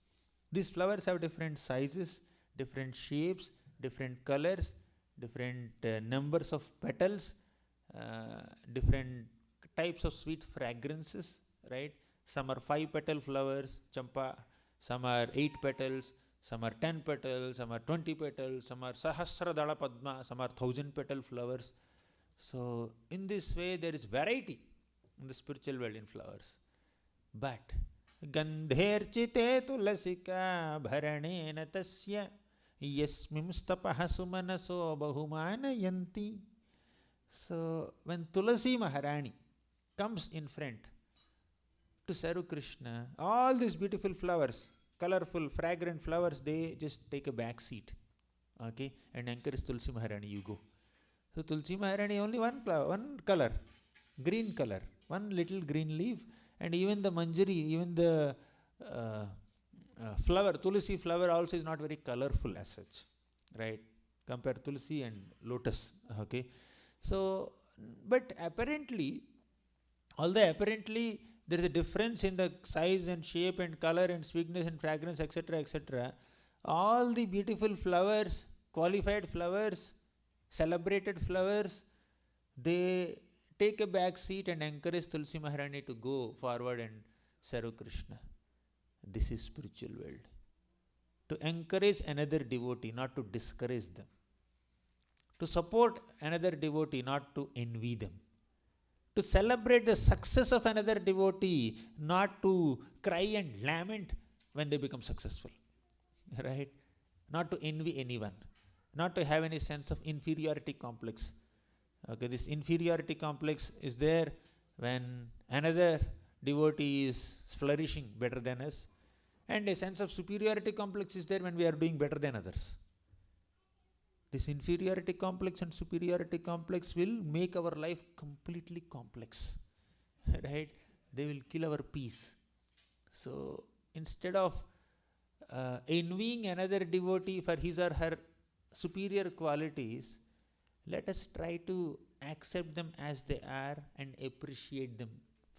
These flowers have different sizes, different shapes, different colors, different numbers of petals, different types of sweet fragrances, right? Some are 5-petal flowers, champa, some are 8 petals, some are 10 petals, some are 20 petals, some are Sahasradala Padma, some are 1000-petal flowers. So, in this way, there is variety in the spiritual world in flowers. But, Gandherchite tulasika bharanena tasya yasmimstapaha sumanaso bahumanayanti. So, when Tulasi Maharani comes in front to serve Krishna, all these beautiful flowers, colorful, fragrant flowers, they just take a back seat, okay, and encourage Tulsi Maharani, you go. So Tulsi Maharani only one flower, one color, green color, one little green leaf, and even the manjari, even the flower, Tulsi flower also is not very colorful as such, right? Compare Tulsi and lotus, okay. So, but apparently, although apparently there is a difference in the size and shape and color and sweetness and fragrance, etc., etc., all the beautiful flowers, qualified flowers, celebrated flowers, they take a back seat and encourage Tulsi Maharani to go forward and serve Krishna. This is spiritual world. To encourage another devotee, not to discourage them. To support another devotee, not to envy them. To celebrate the success of another devotee, not to cry and lament when they become successful. Right? Not to envy anyone. Not to have any sense of inferiority complex. Okay, this inferiority complex is there when another devotee is flourishing better than us, and a sense of superiority complex is there when we are doing better than others. This inferiority complex and superiority complex will make our life completely complex, right? They will kill our peace. So instead of envying another devotee for his or her superior qualities, let us try to accept them as they are and appreciate them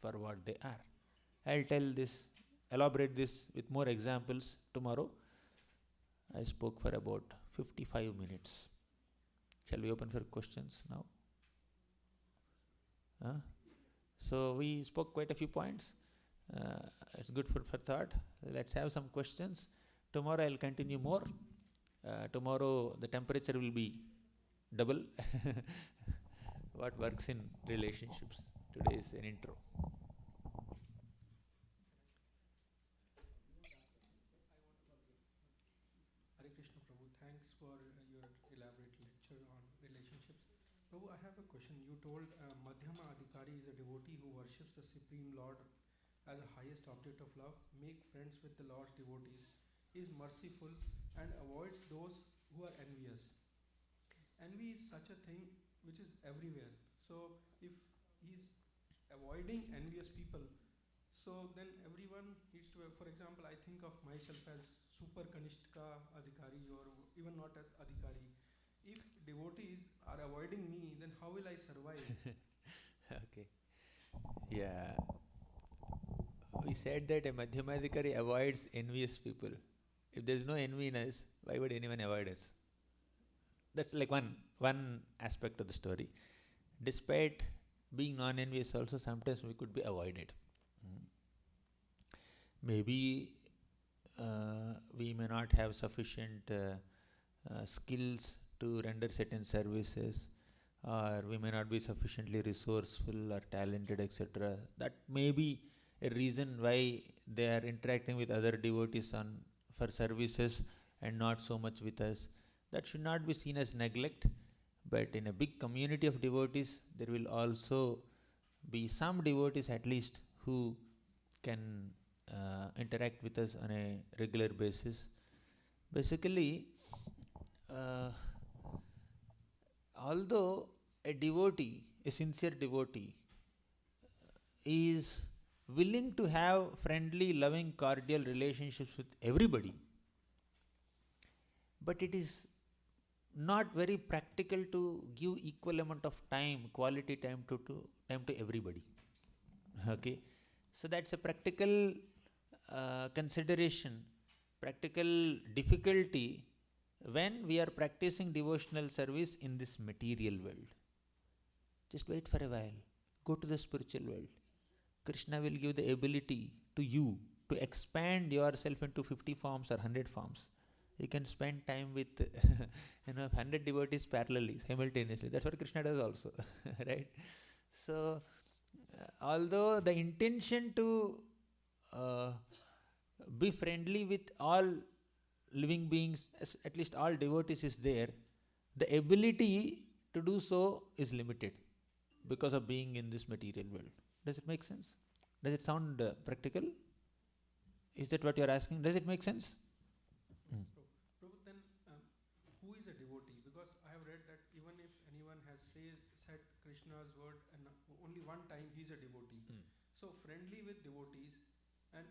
for what they are. I'll elaborate this with more examples tomorrow. I spoke for about 55 minutes. Shall we open for questions now? So we spoke quite a few points. It's good for thought. Let's have some questions. Tomorrow I'll continue more. Tomorrow the temperature will be double. what works in relationships. Today is an intro. Hare Krishna Prabhu, thanks for your elaborate lecture on relationships. Prabhu, I have a question. You told Madhyama Adhikari is a devotee who worships the Supreme Lord as a highest object of love, make friends with the Lord's devotees, is merciful and avoids those who are envious. Envy is such a thing which is everywhere. So if he is avoiding envious people, so then everyone needs to have, for example, I think of myself as super Kanishtka Adhikari or even not as Adhikari. If devotees are avoiding me, then how will I survive? Okay. Yeah. We said that a Madhyamadhikari avoids envious people. If there is no envy in us, why would anyone avoid us? That's like one aspect of the story. Despite being non-envious also, sometimes we could be avoided. Maybe we may not have sufficient skills to render certain services, or we may not be sufficiently resourceful or talented, etc. That may be a reason why they are interacting with other devotees for services and not so much with us. That should not be seen as neglect, but in a big community of devotees, there will also be some devotees at least who can interact with us on a regular basis. Basically, although a devotee, a sincere devotee, is willing to have friendly, loving, cordial relationships with everybody, but it is not very practical to give equal amount of time, quality time to everybody. Okay, so that's a practical consideration, practical difficulty when we are practicing devotional service in this material world. Just wait for a while, go to the spiritual world. Krishna will give the ability to you to expand yourself into 50 forms or 100 forms. You can spend time with 100 devotees parallelly, simultaneously. That's what Krishna does also, right? So, although the intention to be friendly with all living beings, at least all devotees, is there, the ability to do so is limited because of being in this material world. Does it make sense? Does it sound practical? Is that what you are asking? Does it make sense? Prabhu, then who is a devotee? Because I have read that even if anyone has said Krishna's word and only one time, he is a devotee. So friendly with devotees, and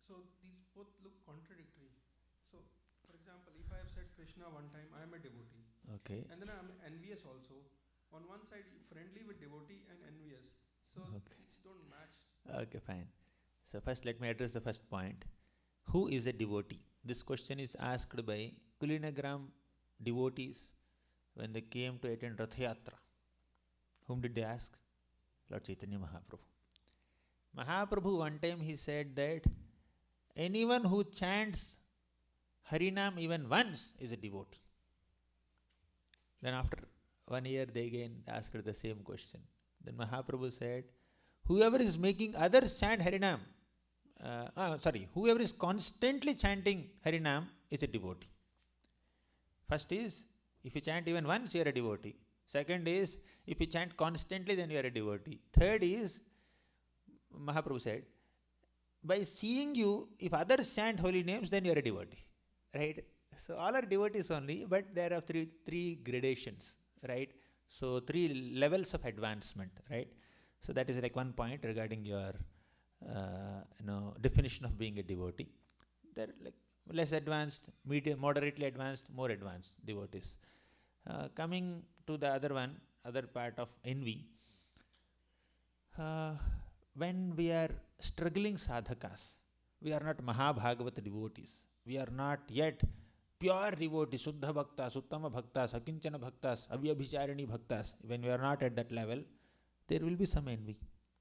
so these both look contradictory. So, for example, if I have said Krishna one time, I am a devotee. Okay. And then I am envious also. On one side, friendly with devotee and envious. So these don't match. Okay, fine. So first let me address the first point. Who is a devotee? This question is asked by Kulinagram devotees when they came to attend Rath Yatra. Whom did they ask? Lord Chaitanya Mahaprabhu. Mahaprabhu one time he said that anyone who chants Harinam even once is a devotee. Then after 1 year they again asked the same question. Then Mahaprabhu said, whoever is making others chant Harinam, whoever is constantly chanting Harinam is a devotee. First is, if you chant even once, you are a devotee. Second is, if you chant constantly, then you are a devotee. Third is, Mahaprabhu said, by seeing you, if others chant holy names, then you are a devotee. Right? So all are devotees only, but there are three gradations. Right? So 3 levels of advancement. Right? So that is like one point regarding your definition of being a devotee. There are like less advanced, medium, moderately advanced, more advanced devotees. Coming to the other part of envy. When we are struggling sadhakas, we are not Mahabhagavata devotees. We are not yet pure devotees, Suddha Bhaktas, Uttama Bhaktas, Akinchana Bhaktas, Avyabhicharini Bhaktas. When we are not at that level, there will be some envy,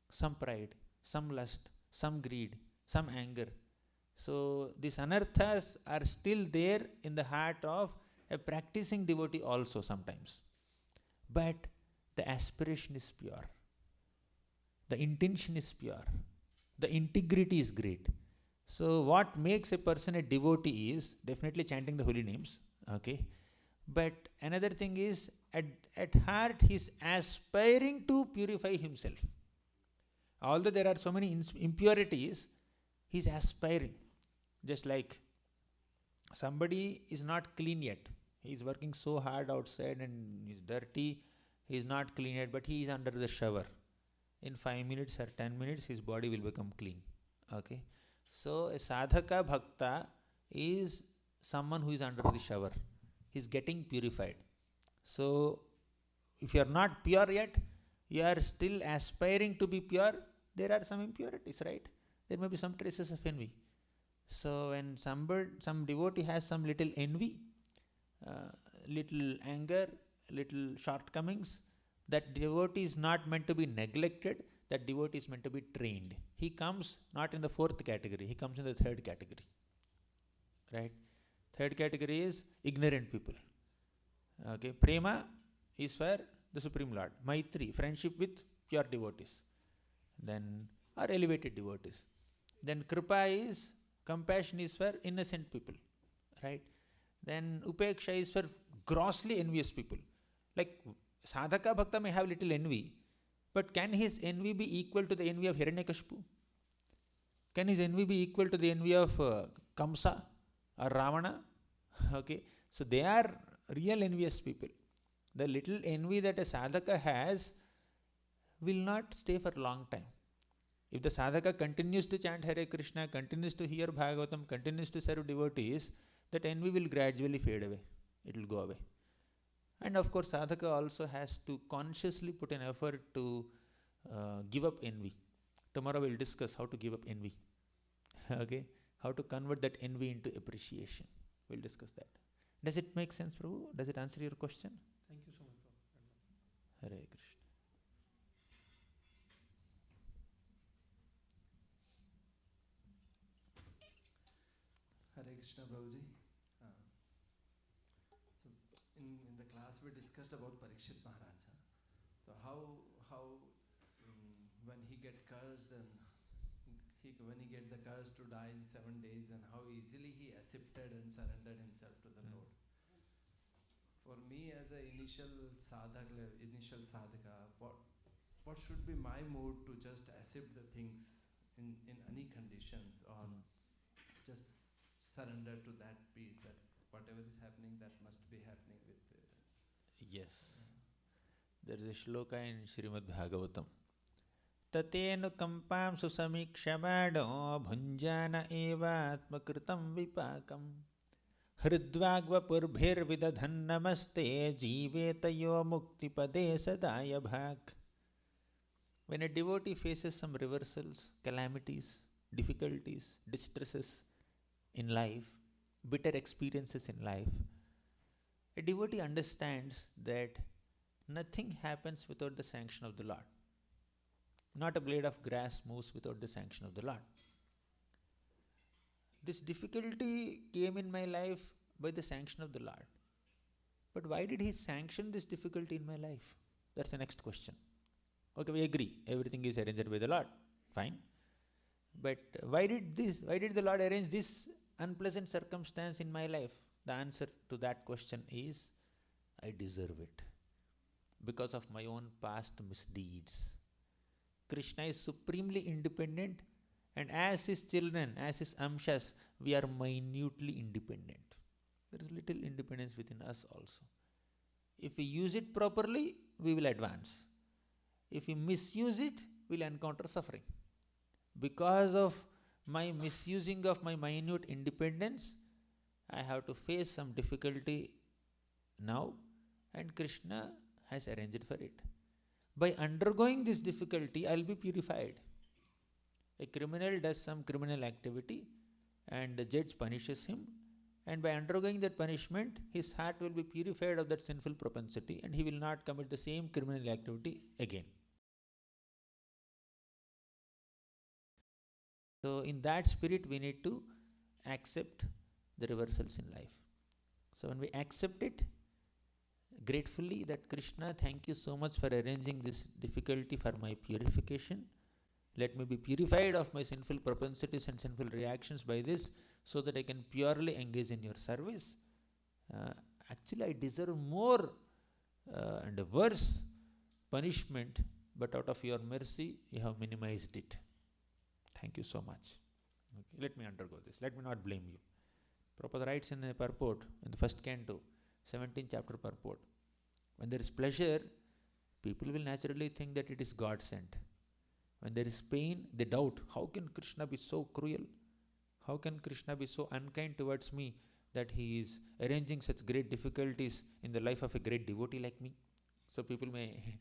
some pride, some lust, some greed, some anger. So these anarthas are still there in the heart of a practicing devotee also sometimes. But the aspiration is pure, the intention is pure, the integrity is great. So what makes a person a devotee is definitely chanting the holy names, okay? But another thing is, at heart he is aspiring to purify himself. Although there are so many impurities, he is aspiring. Just like somebody is not clean yet. He is working so hard outside and he is dirty. He is not clean yet, but he is under the shower. In 5 minutes or 10 minutes, his body will become clean. Okay? So a sadhaka bhakta is someone who is under the shower. He is getting purified. So if you are not pure yet, you are still aspiring to be pure, there are some impurities, right? There may be some traces of envy. So when some devotee has some little envy, little anger, little shortcomings, that devotee is not meant to be neglected, that devotee is meant to be trained. He comes not in the fourth category, he comes in the third category. Right? Third category is ignorant people. Okay, prema is for the Supreme Lord. Maitri, friendship with pure devotees. Then, or elevated devotees. Then kripa is, compassion is for innocent people. Right? Then upeksha is for grossly envious people. Like sadhaka bhakta may have little envy, but can his envy be equal to the envy of Hiranyakashipu? Can his envy be equal to the envy of Kamsa or Ravana? Okay, so they are real envious people. The little envy that a sadhaka has will not stay for a long time. If the sadhaka continues to chant Hare Krishna, continues to hear Bhagavatam, continues to serve devotees, that envy will gradually fade away. It will go away. And of course, sadhaka also has to consciously put an effort to give up envy. Tomorrow we'll discuss how to give up envy. Okay? How to convert that envy into appreciation. We'll discuss that. Does it make sense, Prabhu? Does it answer your question? Thank you so much, Prabhu. Hare Krishna. Hare Krishna, Prabhuji. So in the class we discussed about Parikshit Maharaj. So how when he get cursed and when he get the curse to die in 7 days, and how easily he accepted and surrendered himself to the Lord. For me, as an initial sadhaka, what should be my mood to just accept the things in any conditions, or just surrender to that peace, that whatever is happening, that must be happening with. Yes. There is a shloka in Srimad Bhagavatam. Tatenu kampam susamikshamaɗo bhunjana evatmakritam vipakam hridvagvapurбhir vidadhan namaste jivetayo muktipade sadaya bhak. When a devotee faces some reversals, calamities, difficulties, distresses in life, bitter experiences in life, a devotee understands that nothing happens without the sanction of the Lord. Not a blade of grass moves without the sanction of the Lord. This difficulty came in my life by the sanction of the Lord. But why did He sanction this difficulty in my life? That's the next question. Okay, we agree. Everything is arranged by the Lord. Fine. But why did the Lord arrange this unpleasant circumstance in my life? The answer to that question is, I deserve it. Because of my own past misdeeds. Krishna is supremely independent, and as His children, as His amshas, we are minutely independent. There is little independence within us also. If we use it properly, we will advance. If we misuse it, we will encounter suffering. Because of my misusing of my minute independence, I have to face some difficulty now, and Krishna has arranged for it. By undergoing this difficulty, I will be purified. A criminal does some criminal activity and the judge punishes him, and by undergoing that punishment, his heart will be purified of that sinful propensity and he will not commit the same criminal activity again. So in that spirit, we need to accept the reversals in life. So when we accept it, gratefully that Krishna, thank you so much for arranging this difficulty for my purification. Let me be purified of my sinful propensities and sinful reactions by this, so that I can purely engage in your service. Actually, I deserve more and a worse punishment, but out of your mercy, you have minimized it. Thank you so much. Okay, let me undergo this. Let me not blame you. Prabhupada writes in a purport, in the first canto, 17th chapter purport, when there is pleasure, people will naturally think that it is God sent. When there is pain, they doubt, how can Krishna be so cruel? How can Krishna be so unkind towards me that he is arranging such great difficulties in the life of a great devotee like me? So people may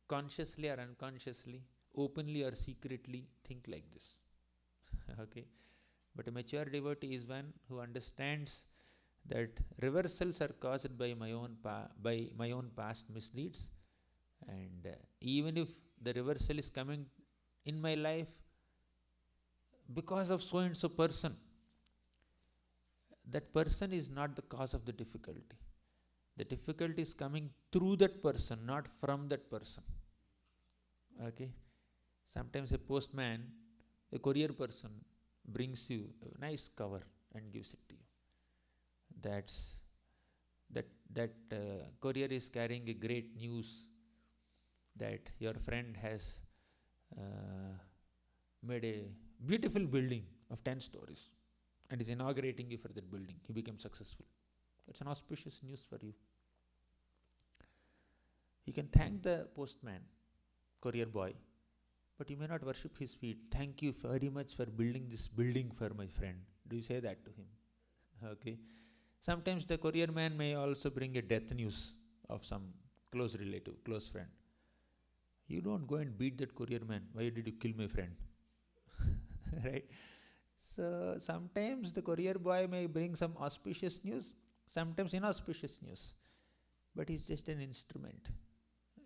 consciously or unconsciously, openly or secretly think like this. Okay, but a mature devotee is one who understands that reversals are caused by my own past misdeeds, and even if the reversal is coming in my life because of so and so person, that person is not the cause of the difficulty. The difficulty is coming through that person, not from that person. Okay, sometimes a postman, a courier person brings you a nice cover and gives it to you. That courier is carrying a great news that your friend has made a beautiful building of 10 stories and is inaugurating you for that building. He became successful. That's an auspicious news for you. You can thank the postman, courier boy, but you may not worship his feet. Thank you very much for building this building for my friend. Do you say that to him? Okay. Sometimes the courier man may also bring a death news of some close relative, close friend. You don't go and beat that courier man. Why did you kill my friend? Right? So sometimes the courier boy may bring some auspicious news, sometimes inauspicious news. But he's just an instrument.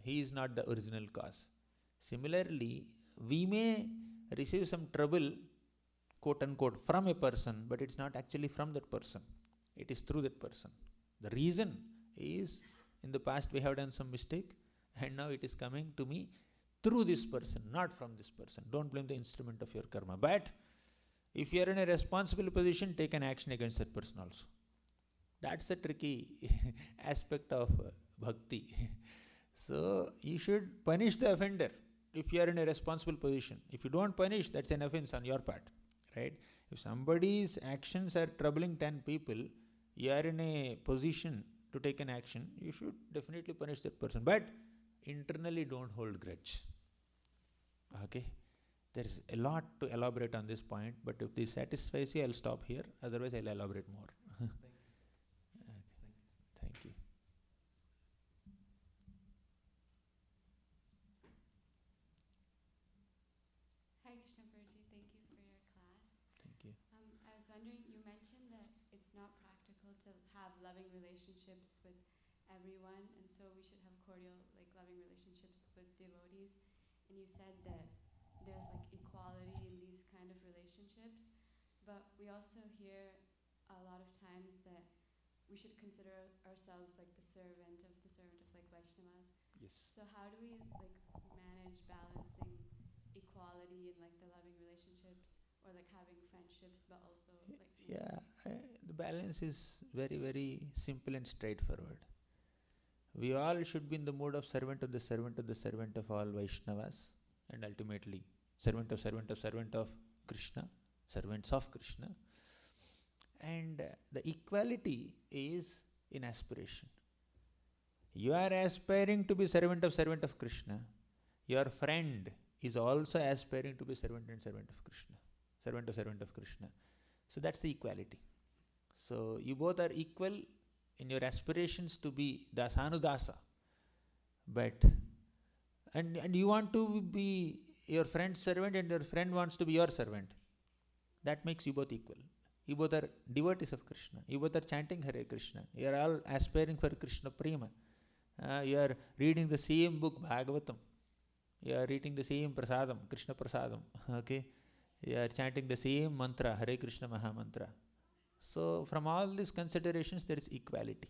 He is not the original cause. Similarly, we may receive some trouble, quote unquote, from a person, but it's not actually from that person. It is through that person. The reason is, in the past we have done some mistake, and now it is coming to me through this person, not from this person. Don't blame the instrument of your karma. But if you are in a responsible position, take an action against that person also. That's a tricky aspect of bhakti. So you should punish the offender if you are in a responsible position. If you don't punish, that's an offense on your part, right? If somebody's actions are troubling 10 people, you are in a position to take an action, you should definitely punish that person. But internally don't hold grudge. Okay? There is a lot to elaborate on this point, but if this satisfies you, I'll stop here. Otherwise, I'll elaborate more. Thank you, sir. Okay. Thank you, sir. Thank you. Hi Krishna Prabhuji, thank you for your class. Thank you. I was wondering, you mentioned that it's not practical to have loving relationships with everyone, and so we should have cordial, like loving relationships with devotees. And you said that there's like equality in these kind of relationships, but we also hear a lot of times that we should consider ourselves like the servant of like Vaishnavas. Yes. So how do we like manage balancing equality in like the loving relationships, or like having friendships, but also like Yeah, the balance is very, very simple and straightforward. We all should be in the mode of servant of the servant of the servant of all Vaishnavas, and ultimately servant of servant of servant of Krishna, servants of Krishna. And the equality is in aspiration. You are aspiring to be servant of Krishna. Your friend is also aspiring to be servant and servant of Krishna, servant of Krishna. So that's the equality. So you both are equal in your aspirations to be dasanudasa, but and you want to be your friend's servant and your friend wants to be your servant. That makes you both equal. You both are devotees of Krishna. You both are chanting Hare Krishna. You are all aspiring for Krishna Prema. You are reading the same book, Bhagavatam. You are eating the same prasadam, Krishna prasadam. Okay? You are chanting the same mantra, Hare Krishna Maha Mantra. So from all these considerations, there is equality.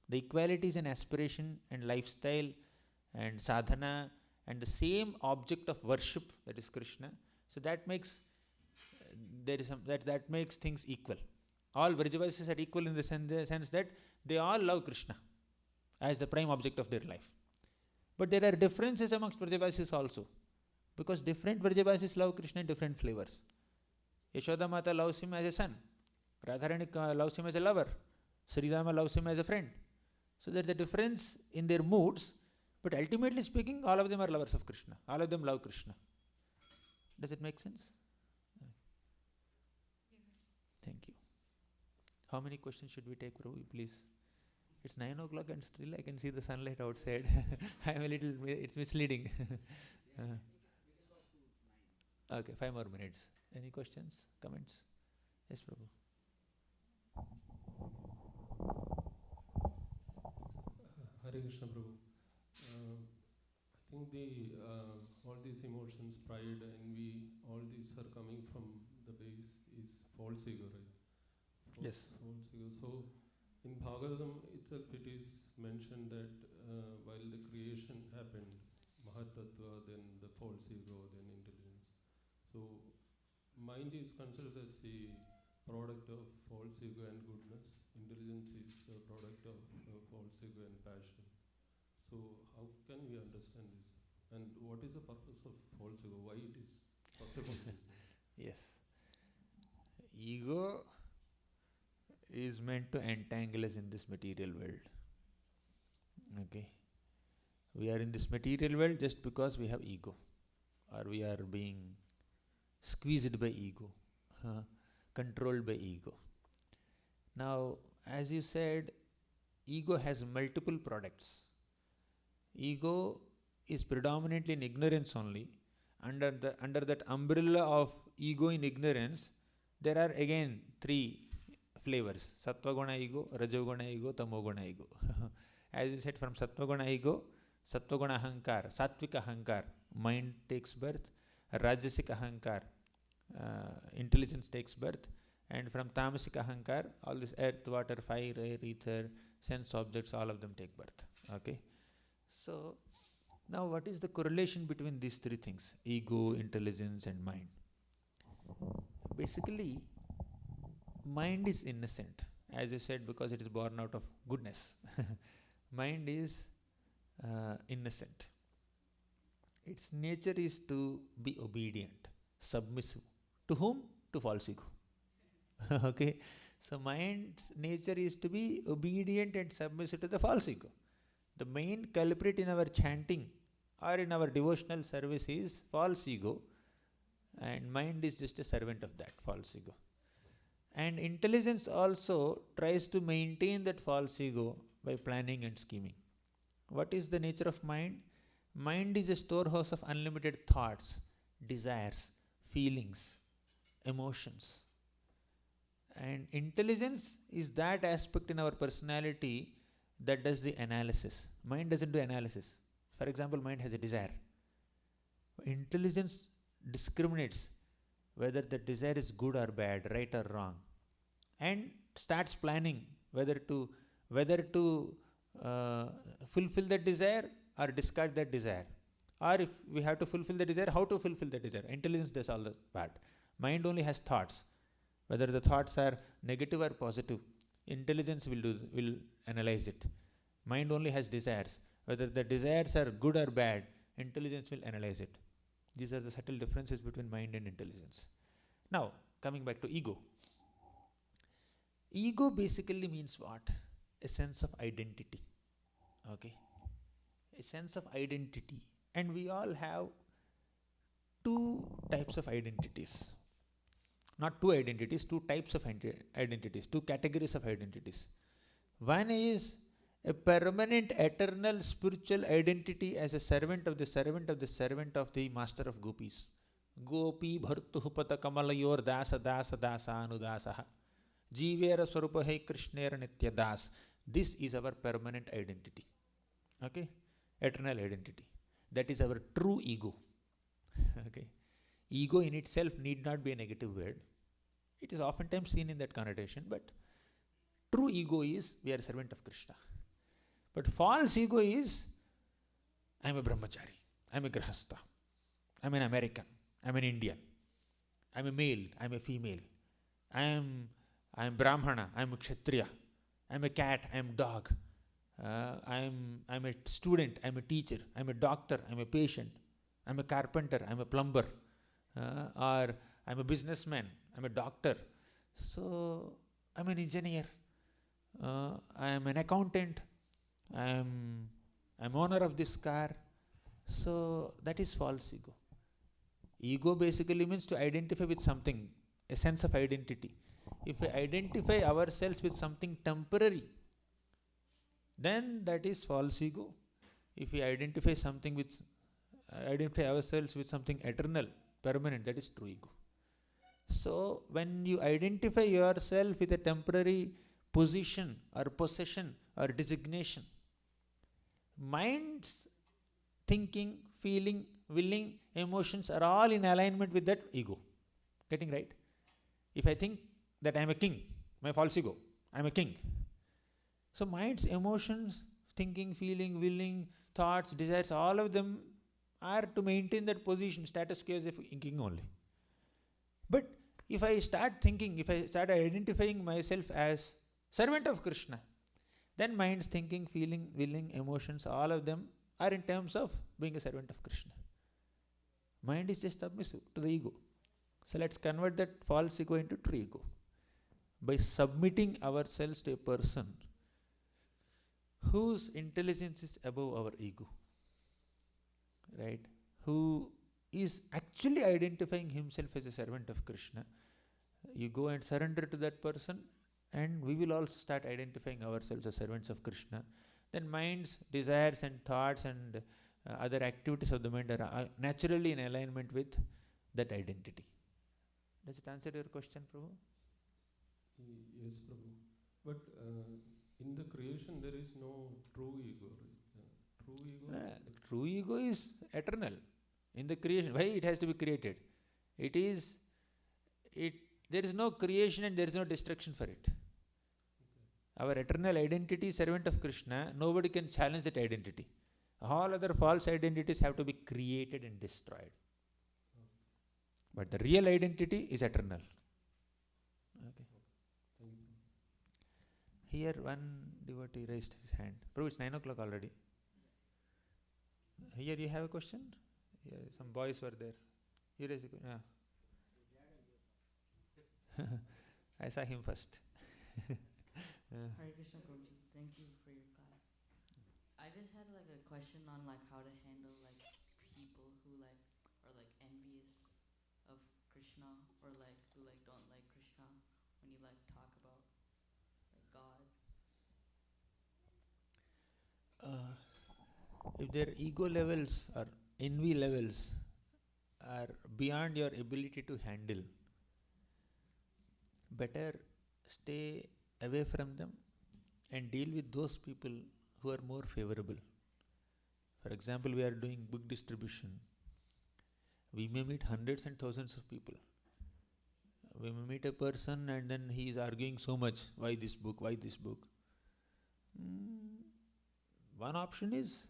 The equality is an aspiration and lifestyle and sadhana and the same object of worship, that is Krishna. So that makes that makes things equal. All Vrajavasis are equal in the sense that they all love Krishna as the prime object of their life. But there are differences amongst Vrajavasis also, because different Vrajavasis love Krishna in different flavors. Yashoda Mata loves him as a son, Radharani loves him as a lover, Sri Rama loves him as a friend. So there's a difference in their moods, but ultimately speaking, all of them are lovers of Krishna. All of them love Krishna. Does it make sense? Thank you. How many questions should we take, Prabhu, please? It's 9 o'clock and still I can see the sunlight outside. I'm a little, it's misleading. Okay, 5 more minutes. Any questions, comments? Yes, Prabhu. Hare Krishna Prabhu. I think all these emotions, pride, envy, all these are coming from the base is false ego, right? Yes. False ego. So in Bhagavatam itself it is mentioned that while the creation happened, Mahatattva, then the false ego, then intelligence. So mind is considered as the product of false ego and goodness. Intelligence is a product of false ego and passion. So how can we understand this? And what is the purpose of false ego? Why it is? First of all, Yes. Ego is meant to entangle us in this material world. Okay. We are in this material world just because we have ego, or we are being squeezed by ego, controlled by ego. Now, as you said, ego has multiple products. Ego is predominantly in ignorance only. Under that umbrella of ego in ignorance, there are again 3 flavors: Sattva-guna ego, Rajoguna ego, Tamoguna ego. As you said, from Sattva-guna ego, Sattva-guna ahankar, Sattvika ahankar, mind takes birth. Rajasika ahankar, intelligence takes birth. And from Tamasika ahankar, all this earth, water, fire, air, ether, sense objects, all of them take birth. Okay. So now what is the correlation between these 3 things? Ego, intelligence and mind. Basically, mind is innocent, as you said, because it is born out of goodness. Mind is innocent. Its nature is to be obedient, submissive. To whom? To false ego. Okay. So mind's nature is to be obedient and submissive to the false ego. The main culprit in our chanting or in our devotional service is false ego, and mind is just a servant of that false ego. And intelligence also tries to maintain that false ego by planning and scheming. What is the nature of mind? Mind is a storehouse of unlimited thoughts, desires, feelings, emotions. And intelligence is that aspect in our personality that does the analysis. Mind doesn't do analysis. For example, mind has a desire. Intelligence discriminates whether the desire is good or bad, right or wrong, and starts planning whether to fulfill that desire or discard that desire. Or if we have to fulfill the desire, how to fulfill the desire. Intelligence does all that part. Mind only has thoughts. Whether the thoughts are negative or positive, intelligence will analyze it. Mind only has desires. Whether the desires are good or bad, intelligence will analyze it. These are the subtle differences between mind and intelligence. Now, coming back to ego. Ego basically means what? A sense of identity. Okay? A sense of identity. And we all have 2 types of identities. Not 2 identities, 2 types of identities, 2 categories of identities. One is a permanent, eternal, spiritual identity as a servant of the servant of the servant of the master of gopis. Gopi bhartuh pata kamalayor dasa dasa dasa anudasaha. Jivera swarupa hai krishnera nitya das. This is our permanent identity. Okay? Eternal identity. That is our true ego. Okay? Ego in itself need not be a negative word. It is oftentimes seen in that connotation, but true ego is we are a servant of Krishna. But false ego is, I am a brahmachari, I am a grahastha, I am an American, I am an Indian, I am a male, I am a female, I am brahmana, I am a kshatriya, I am a cat, I am dog, I am a student, I am a teacher, I am a doctor, I am a patient, I am a carpenter, I am a plumber, or I am a businessman, I am a doctor. So I am an engineer, I am an accountant, I am owner of this car. So that is false ego. Ego basically means to identify with something, a sense of identity. If we identify ourselves with something temporary, then that is false ego. If we identify ourselves with something eternal, permanent, that is true ego. So when you identify yourself with a temporary position or possession or designation, mind's thinking, feeling, willing, emotions are all in alignment with that ego. Getting right? If I think that I am a king, my false ego, I am a king. So mind's emotions, thinking, feeling, willing, thoughts, desires, all of them are to maintain that position, status quo as a king only. But if I start thinking, if I start identifying myself as servant of Krishna, then mind's thinking, feeling, willing, emotions, all of them are in terms of being a servant of Krishna. Mind is just submissive to the ego. So let's convert that false ego into true ego by submitting ourselves to a person whose intelligence is above our ego, right? Who is actually identifying himself as a servant of Krishna. You go and surrender to that person, and we will also start identifying ourselves as servants of Krishna. Then mind's desires and thoughts and other activities of the mind are naturally in alignment with that identity. Does it answer your question, Prabhu? Yes, Prabhu. But in the creation there is no true ego. True ego? True ego is eternal. In the creation, why it has to be created? There is no creation and there is no destruction for it. Our eternal identity, servant of Krishna, nobody can challenge that identity. All other false identities have to be created and destroyed. But the real identity is eternal. Okay. Thank you. Here one devotee raised his hand. Prabhu, it's 9 o'clock already. Here you have a question? Yeah, some boys were there. You raised a question. Yeah. I saw him first. Hare Krishna Prabhuji, thank you for your class. I just had like a question on like how to handle like people who like are like envious of Krishna or like who like don't like Krishna when you like talk about like God. If their ego levels or envy levels are beyond your ability to handle, better stay away from them and deal with those people who are more favorable. For example, we are doing book distribution. We may meet hundreds and thousands of people. We may meet a person and then he is arguing so much, why this book, why this book. One option is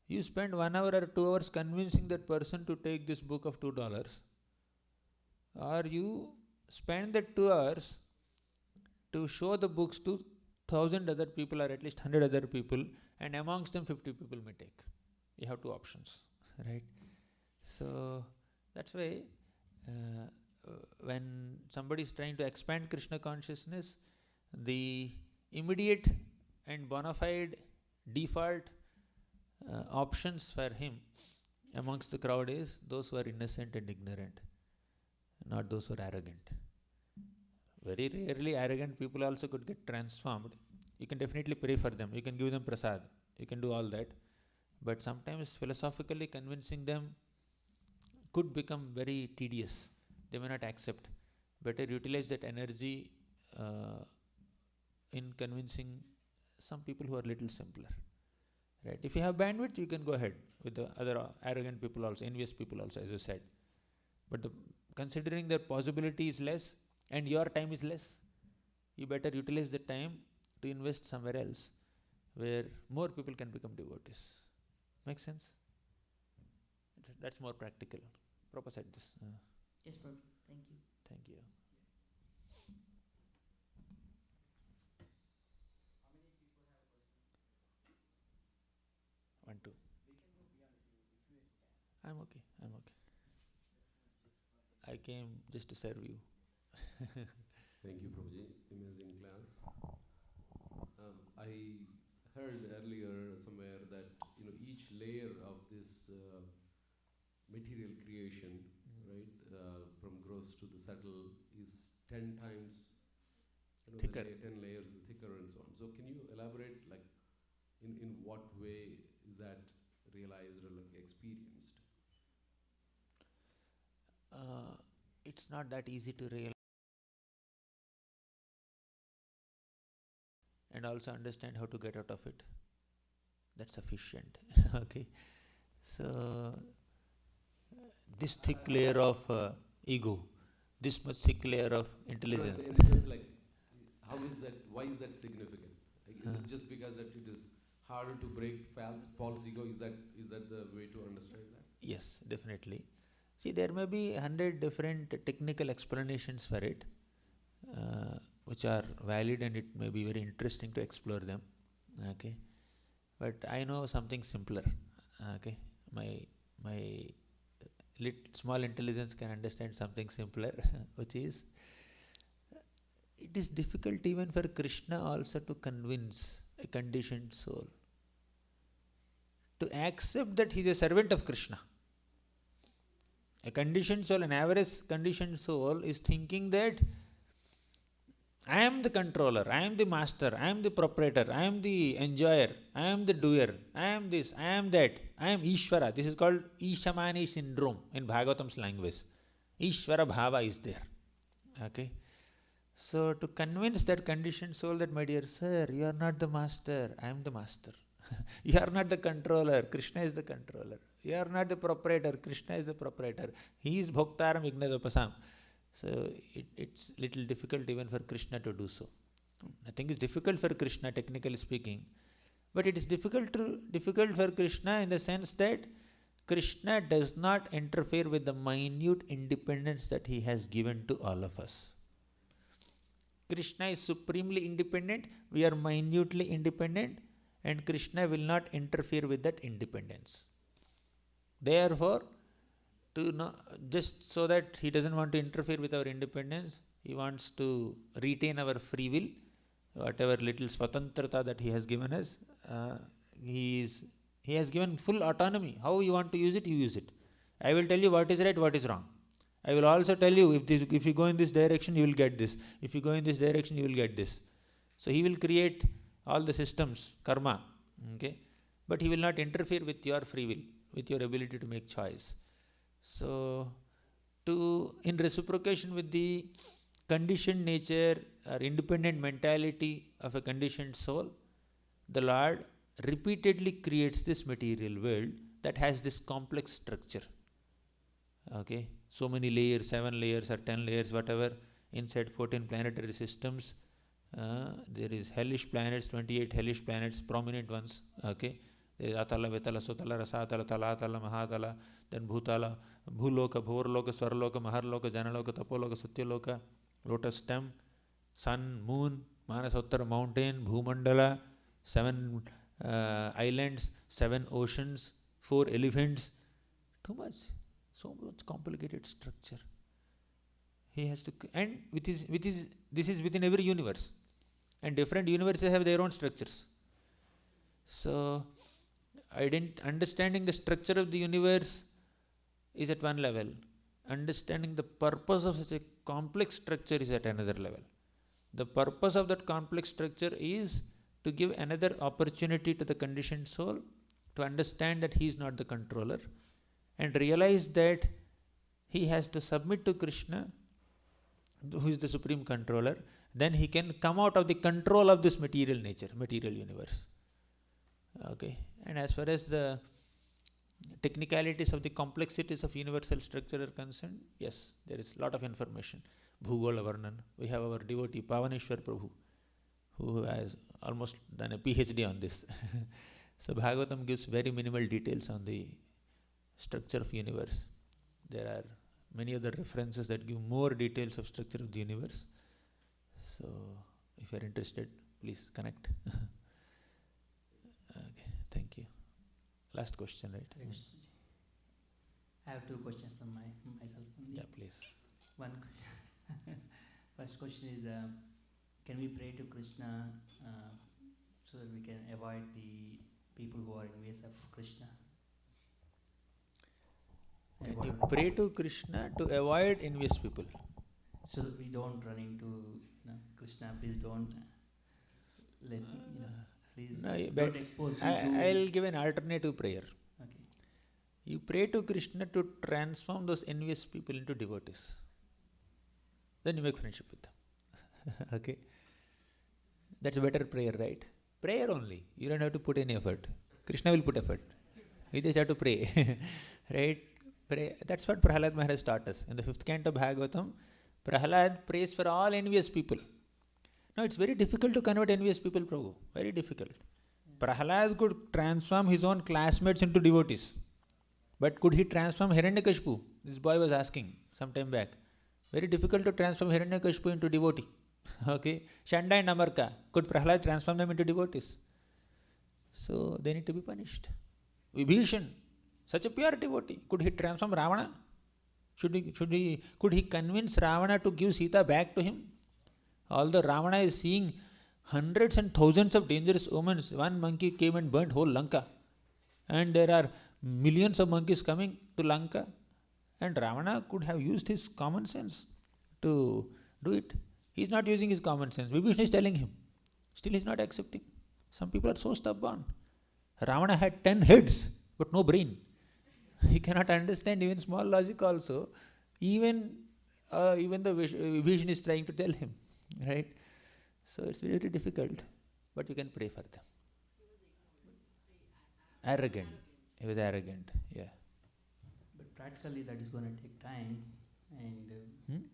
you spend 1 hour or 2 hours convincing that person to take this book of $2, or you spend that 2 hours to show the books to 1,000 other people or at least 100 other people, and amongst them 50 people may take. You have two options, right? So that's why when somebody is trying to expand Krishna consciousness, the immediate and bona fide default options for him amongst the crowd is those who are innocent and ignorant, not those who are arrogant. Very rarely arrogant people also could get transformed. You can definitely pray for them, you can give them prasad, you can do all that, but sometimes philosophically convincing them could become very tedious. They may not accept. Better utilize that energy in convincing some people who are little simpler. Right? If you have bandwidth, you can go ahead with the other arrogant people also, envious people also, as you said. But considering that possibility is less and your time is less, you better utilize the time to invest somewhere else where more people can become devotees. Make sense? That's more practical. Prabhupada said this. Yes, Prabhu. Thank you. Thank you. One, two. I'm okay. I came just to serve you. Thank you, Prabhuji. Amazing class. I heard earlier somewhere that each layer of this material creation, right, from gross to the subtle, is 10 times Thicker. 10 layers thicker and so on. So can you elaborate, like, in what way is that realized or like experienced? It's not that easy to realize and also understand how to get out of it. That's sufficient. Okay. So this thick layer of ego, this much thick layer of intelligence. In the sense, like, how is that? Why is that significant? Like, is it just because that it is harder to break false ego? Is that the way to understand that? Yes, definitely. See, there may be 100 different technical explanations for it, which are valid, and it may be very interesting to explore them. Okay, but I know something simpler. Okay, my small intelligence can understand something simpler, which is, it is difficult even for Krishna also to convince a conditioned soul to accept that he is a servant of Krishna. A conditioned soul, an average conditioned soul, is thinking that I am the controller, I am the master, I am the proprietor, I am the enjoyer, I am the doer, I am this, I am that, I am Ishvara. This is called Ishamani syndrome in Bhagavatam's language. Ishvara bhava is there. Okay. So to convince that conditioned soul that, my dear sir, you are not the master, I am the master. You are not the controller, Krishna is the controller. You are not the proprietor, Krishna is the proprietor. He is bhoktaram ignadopasam. So it's little difficult even for Krishna to do so. Nothing is difficult for Krishna, technically speaking, but it is difficult for Krishna in the sense that Krishna does not interfere with the minute independence that he has given to all of us. Krishna is supremely independent, we are minutely independent, and Krishna will not interfere with that independence. Therefore, just so that he doesn't want to interfere with our independence, he wants to retain our free will, whatever little swatantrata that he has given us. He has given full autonomy. How you want to use it, you use it. I will tell you what is right, what is wrong. I will also tell you, if you go in this direction, you will get this. If you go in this direction, you will get this. So he will create all the systems, karma, okay? But he will not interfere with your free will, with your ability to make choice. So, in reciprocation with the conditioned nature or independent mentality of a conditioned soul, the Lord repeatedly creates this material world that has this complex structure. Okay, so many layers, 7 layers or 10 layers, whatever, inside 14 planetary systems. There is hellish planets, 28 hellish planets, prominent ones. Okay, there is Atala, Vetala, Sutala, Rasatala, Talatala, Mahatala, then Bhutala, Bhuloka, Bhurloka, Swarloka, Maharloka, Janaloka, Tapoloka, Satyaloka, lotus stem, sun, moon, Manasottara mountain, Bhumandala, 7 islands, 7 oceans, 4 elephants. Too much. So much complicated structure. He has to, and this is within every universe, and different universes have their own structures. So, understanding the structure of the universe is at one level. Understanding the purpose of such a complex structure is at another level. The purpose of that complex structure is to give another opportunity to the conditioned soul to understand that he is not the controller, and realize that he has to submit to Krishna, who is the supreme controller. Then he can come out of the control of this material nature, material universe. Okay, and as far as the technicalities of the complexities of universal structure are concerned, yes, there is a lot of information. Bhugola Varnan. We have our devotee Pavaneshwar Prabhu, who has almost done a PhD on this. So Bhagavatam gives very minimal details on the structure of universe. There are many other references that give more details of structure of the universe. So if you are interested, please connect. Okay, thank you. Last question, right? Next. I have two questions from myself. Yeah, please. One first question is, can we pray to Krishna so that we can avoid the people who are envious of Krishna? Can you pray to Krishna to avoid envious people? So that we don't run into Krishna, please don't let please No, don't expose me to... I'll give an alternative prayer. Okay. You pray to Krishna to transform those envious people into devotees. Then you make friendship with them. Okay? That's a better prayer, right? Prayer only. You don't have to put any effort. Krishna will put effort. You just have to pray. Right? Pray. That's what Prahlad Maharaj taught us. In the 5th canto of Bhagavatam, Prahlad prays for all envious people. Now it's very difficult to convert envious people, Prabhu. Very difficult. Prahlad could transform his own classmates into devotees. But could he transform Hiranyakashipu? This boy was asking some time back. Very difficult to transform Hiranyakashipu into devotee. Okay? Shanda and Amarka. Could Prahlad transform them into devotees? So they need to be punished. Vibhishan, such a pure devotee. Could he transform Ravana? Could he convince Ravana to give Sita back to him? Although Ravana is seeing hundreds and thousands of dangerous omens, one monkey came and burnt whole Lanka. And there are millions of monkeys coming to Lanka. And Ravana could have used his common sense to do it. He is not using his common sense. Vibhishana is telling him. Still he is not accepting. Some people are so stubborn. Ravana had 10 heads, but no brain. He cannot understand even small logic also. Even the Vibhishana is trying to tell him. Right? So it's very difficult. But you can pray for them. Arrogant. He was arrogant. Yeah. But practically that is going to take time, and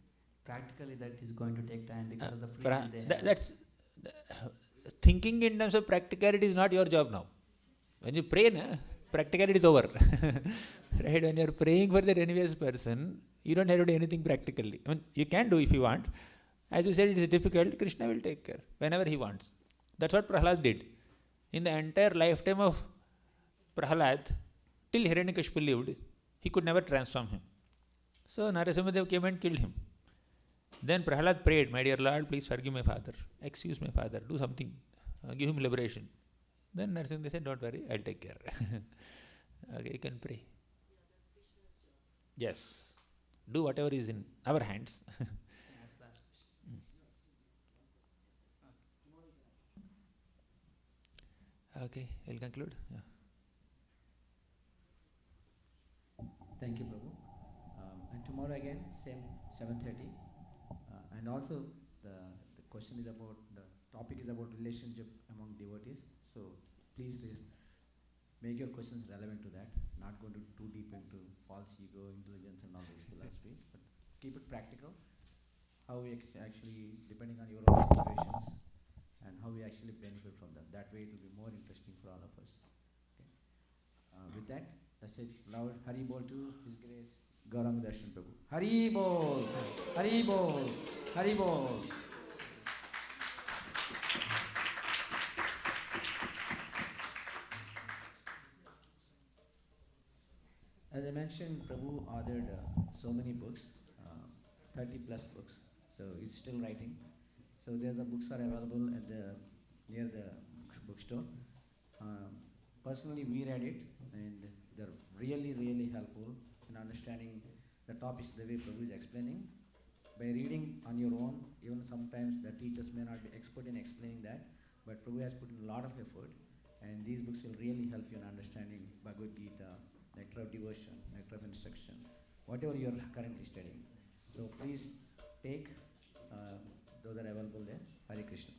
practically that is going to take time because of the freedom they have. That's thinking in terms of practicality is not your job now. When you pray, practicality is over. Right? When you are praying for the envious person, you don't have to do anything practically. I mean, you can do if you want. As you said, it is difficult. Krishna will take care whenever he wants. That's what Prahlad did. In the entire lifetime of Prahlad, till Hiranyakashipu lived, he could never transform him. So Narasimhadev came and killed him. Then Prahlad prayed, "My dear Lord, please forgive my father. Excuse my father. Do something. Give him liberation." Then Narasimhadev said, "Don't worry, I'll take care." Okay, you can pray. Yes. Do whatever is in our hands. Yes, last question. Okay, we'll conclude. Yeah. Thank you, Prabhu. And tomorrow again, same 7:30. And also, the question is about, the topic is about relationship among devotees. So please make your questions relevant to that. Not going to too deep into false ego, intelligence, and all this philosophy. But keep it practical. How we actually, depending on your own situations, and how we actually benefit from them. That way, it will be more interesting for all of us. Okay. With that, let's say loud Hari Bol to His Grace Gauranga Darshan Prabhu. Hari Bol, Hari Bol, Hari Bol. As I mentioned, Prabhu authored so many books, 30 plus books. So he's still writing. So the books are available at near the bookstore. Personally, we read it, and they're really, really helpful in understanding the topics the way Prabhu is explaining. By reading on your own, even sometimes the teachers may not be expert in explaining that, but Prabhu has put in a lot of effort, and these books will really help you in understanding Bhagavad Gita, Nectar of Devotion, Nectar of Instruction, whatever you are currently studying. So please take, those are available there. Hare Krishna.